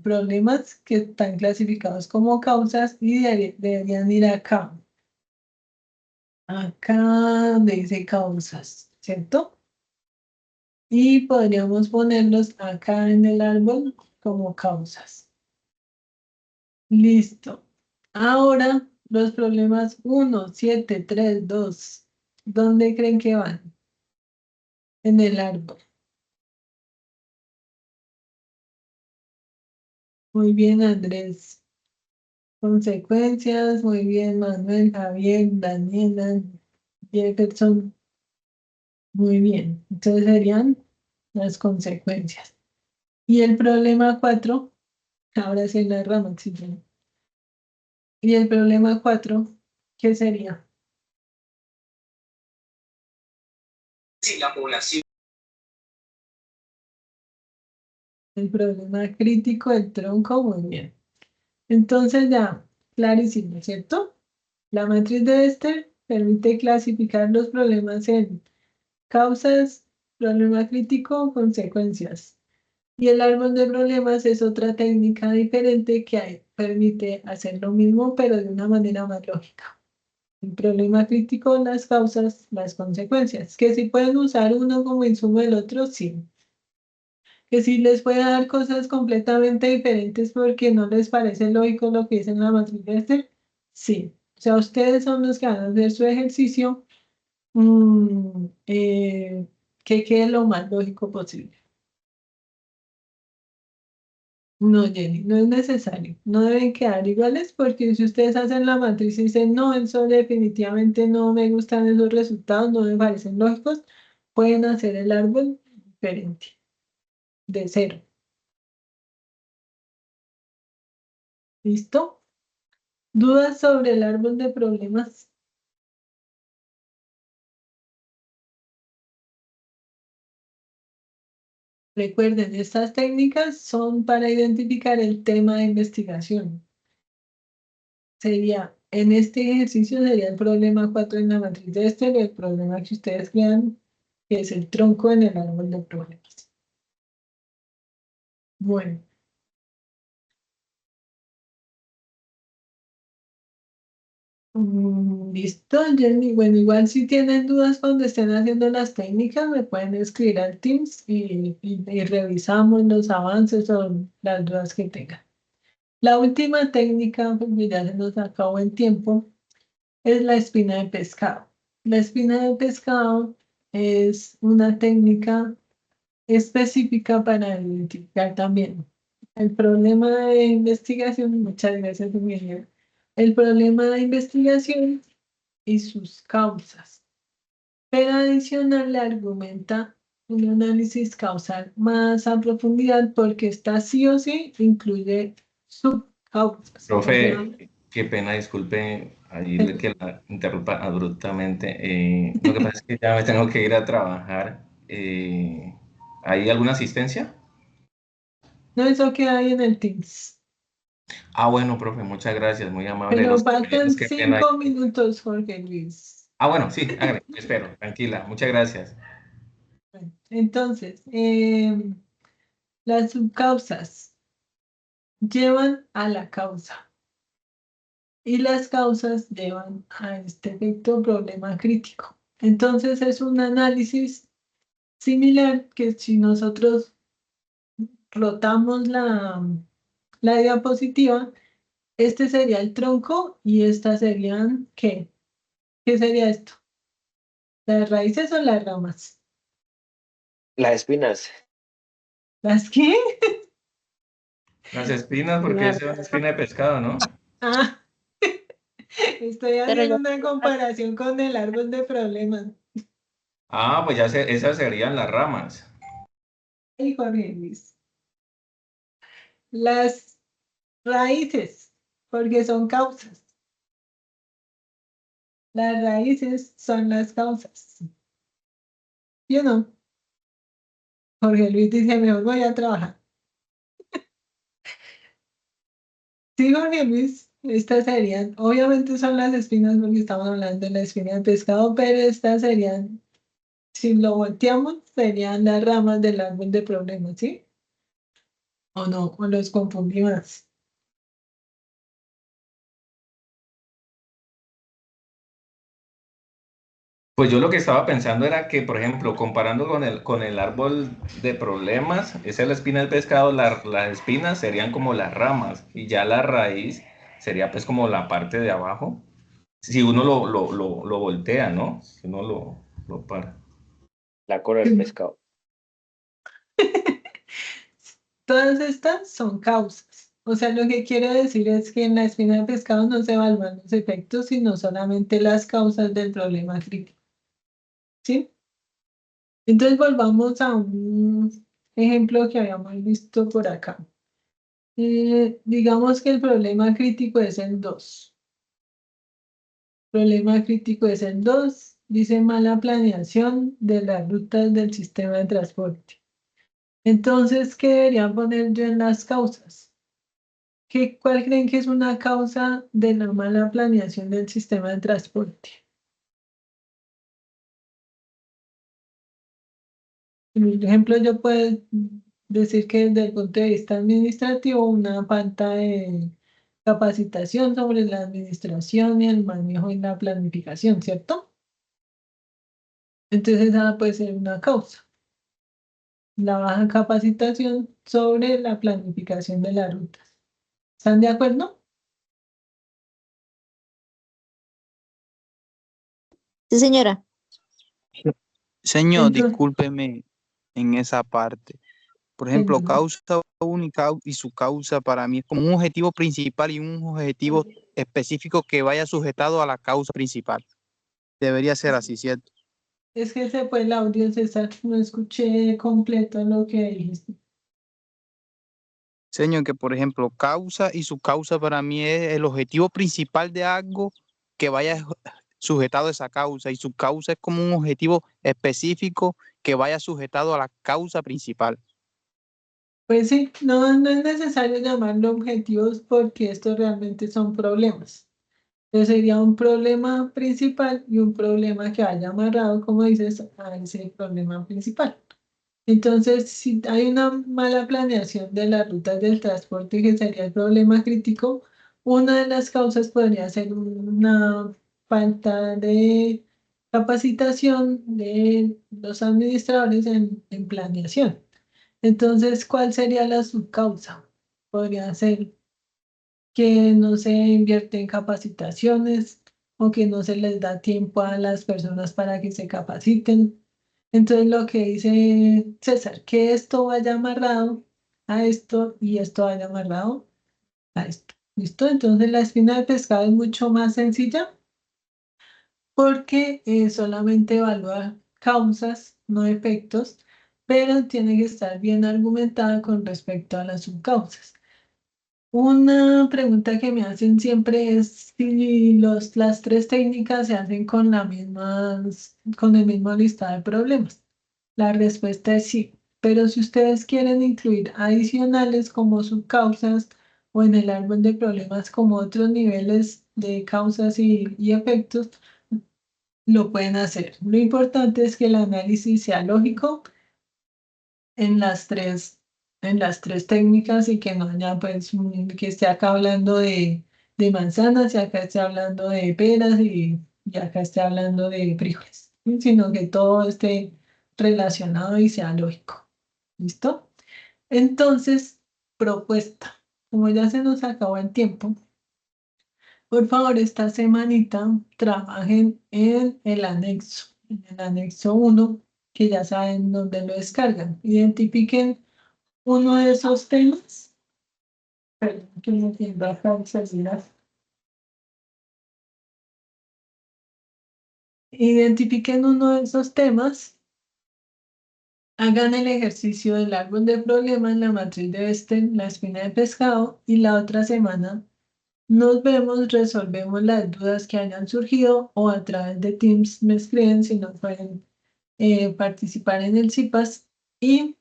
problemas que están clasificados como causas y deberían ir acá. Acá donde dice causas, ¿cierto? Y podríamos ponerlos acá en el árbol como causas. Listo. Ahora los problemas 1, 7, 3, 2. ¿Dónde creen que van? En el árbol. Muy bien, Andrés. Consecuencias, muy bien, Manuel, Javier, Daniela, Jefferson. Muy bien. Entonces serían las consecuencias. Y el problema 4, ahora sí en la rama, sí, sí. Y el problema 4, ¿qué sería? Si la población. El problema crítico del tronco, muy bien. Entonces ya, clarísimo, ¿cierto? La matriz de Bester permite clasificar los problemas en causas, problema crítico, consecuencias. Y el árbol de problemas es otra técnica diferente que permite hacer lo mismo, pero de una manera más lógica. El problema crítico, las causas, las consecuencias. Que si pueden usar uno como insumo del otro, sí. Que si les puede dar cosas completamente diferentes porque no les parece lógico lo que dice en la matriz de Bester, sí. O sea, ustedes son los que van a hacer su ejercicio que quede lo más lógico posible. No, Jenny, no es necesario. No deben quedar iguales porque si ustedes hacen la matriz y dicen, no, eso definitivamente no me gustan esos resultados, no me parecen lógicos, pueden hacer el árbol diferente, de cero. ¿Listo? ¿Dudas sobre el árbol de problemas? Recuerden, estas técnicas son para identificar el tema de investigación. Sería, en este ejercicio sería el problema 4 en la matriz de Esther, el problema que ustedes crean, que es el tronco en el árbol de problemas. Bueno. Listo, Jenny. Bueno, igual si tienen dudas cuando estén haciendo las técnicas, me pueden escribir al Teams y revisamos los avances o las dudas que tengan. La última técnica, porque ya se nos acabó el tiempo, es la espina de pescado. La espina de pescado es una técnica específica para identificar también el problema de investigación. Muchas gracias, Emilia. El problema de investigación y sus causas. Pero adicional le argumenta un análisis causal más a profundidad porque esta sí o sí incluye subcausas. Profe, qué pena, disculpe ahí que la interrumpa abruptamente. Lo que pasa es que ya me tengo que ir a trabajar. ¿Hay alguna asistencia? No, eso que hay en el Teams. Ah, bueno, profe, muchas gracias, muy amable. Pero Los faltan compañeros, qué pena. 5 minutos, Jorge Luis. Ah, bueno, sí, hágale, espero, tranquila, muchas gracias. Bueno, entonces, las subcausas llevan a la causa y las causas llevan a este efecto problema crítico. Entonces es un análisis similar que si nosotros rotamos la diapositiva, este sería el tronco y estas serían, ¿qué? ¿Qué sería esto? ¿Las raíces o las ramas? Las espinas. ¿Las qué? Las espinas, porque es una espina de pescado, ¿no? Ah, estoy haciendo una comparación con el árbol de problemas. Ah, pues ya esas serían las ramas. Y Jorge Luis. Las raíces, porque son causas. Las raíces son las causas. ¿Sí o no? Jorge Luis dice, mejor voy a trabajar. Sí, Jorge Luis, estas serían, obviamente son las espinas porque estamos hablando de la espina de pescado, pero estas serían, si lo volteamos, serían las ramas del árbol de problemas, ¿sí? ¿O no? ¿O los confundí más? Pues yo lo que estaba pensando era que, por ejemplo, comparando con el árbol de problemas, esa es la espina del pescado, las espinas serían como las ramas y ya la raíz sería pues como la parte de abajo. Si uno lo voltea, ¿no? Si uno lo para. La cola del pescado. Todas estas son causas. O sea, lo que quiero decir es que en la espina de pescado no se evalúan los efectos, sino solamente las causas del problema crítico. ¿Sí? Entonces volvamos a un ejemplo que habíamos visto por acá. Digamos que el problema crítico es el 2. Problema crítico es el 2. Dice mala planeación de las rutas del sistema de transporte. Entonces, ¿qué debería poner yo en las causas? ¿Cuál creen que es una causa de la mala planeación del sistema de transporte? Por ejemplo, yo puedo decir que desde el punto de vista administrativo, una falta de capacitación sobre la administración y el manejo y la planificación, ¿cierto? Entonces, esa puede ser una causa. La baja capacitación sobre la planificación de las rutas. ¿Están de acuerdo? Sí, señora. Señor, Entonces, discúlpeme en esa parte. Por ejemplo, causa única y su causa para mí es como un objetivo principal y un objetivo específico que vaya sujetado a la causa principal. Debería ser así, ¿cierto? es que se fue el audio, César, no escuché completo lo que dijiste. Señor, que por ejemplo, causa y su causa para mí es el objetivo principal de algo que vaya sujetado a esa causa y su causa es como un objetivo específico que vaya sujetado a la causa principal. Pues sí, no es necesario llamarlo objetivos porque estos realmente son problemas. Entonces sería un problema principal y un problema que vaya amarrado, como dices, a ese problema principal. Entonces, si hay una mala planeación de las rutas del transporte, que sería el problema crítico, una de las causas podría ser una falta de capacitación de los administradores en planeación. Entonces, ¿cuál sería la subcausa? Podría ser que no se invierte en capacitaciones o que no se les da tiempo a las personas para que se capaciten. Entonces, lo que dice César, que esto vaya amarrado a esto y esto vaya amarrado a esto. ¿Listo? Entonces, la espina de pescado es mucho más sencilla porque solamente evalúa causas, no efectos, pero tiene que estar bien argumentada con respecto a las subcausas. Una pregunta que me hacen siempre es si las tres técnicas se hacen con con el mismo listado de problemas. La respuesta es sí, pero si ustedes quieren incluir adicionales como subcausas o en el árbol de problemas como otros niveles de causas y efectos, lo pueden hacer. Lo importante es que el análisis sea lógico en en las tres técnicas y que no haya, pues, que esté acá hablando de manzanas y acá esté hablando de peras y acá esté hablando de frijoles, ¿sí? Sino que todo esté relacionado y sea lógico. ¿Listo? Entonces, propuesta. Como ya se nos acabó el tiempo, por favor, esta semanita trabajen en el anexo 1, que ya saben dónde lo descargan. Identifiquen uno de esos temas. Perdón, que me tiendo acá el celular. Identifiquen uno de esos temas. Hagan el ejercicio del árbol de problema en la matriz de Bessel, la espina de pescado, y la otra semana nos vemos, resolvemos las dudas que hayan surgido o a través de Teams me escriben si no pueden participar en el CIPAS. Y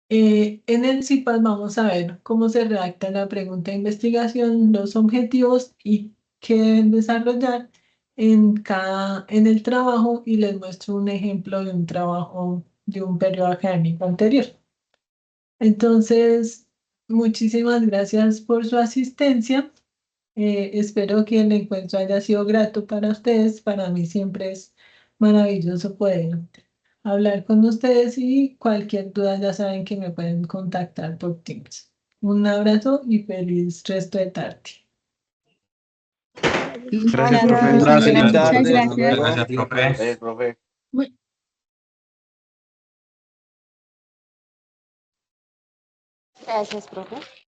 en el CIPAS vamos a ver cómo se redacta la pregunta de investigación, los objetivos y qué deben desarrollar en el trabajo, y les muestro un ejemplo de un trabajo de un periodo académico anterior. Entonces, muchísimas gracias por su asistencia. Espero que el encuentro haya sido grato para ustedes. Para mí siempre es maravilloso poder hablar con ustedes, y cualquier duda ya saben que me pueden contactar por Teams. Un abrazo y feliz resto de tarde. Gracias, profe. Gracias. Feliz Muchas tarde, hasta gracias. luego. Gracias, profe. Gracias, profe. Gracias, profe.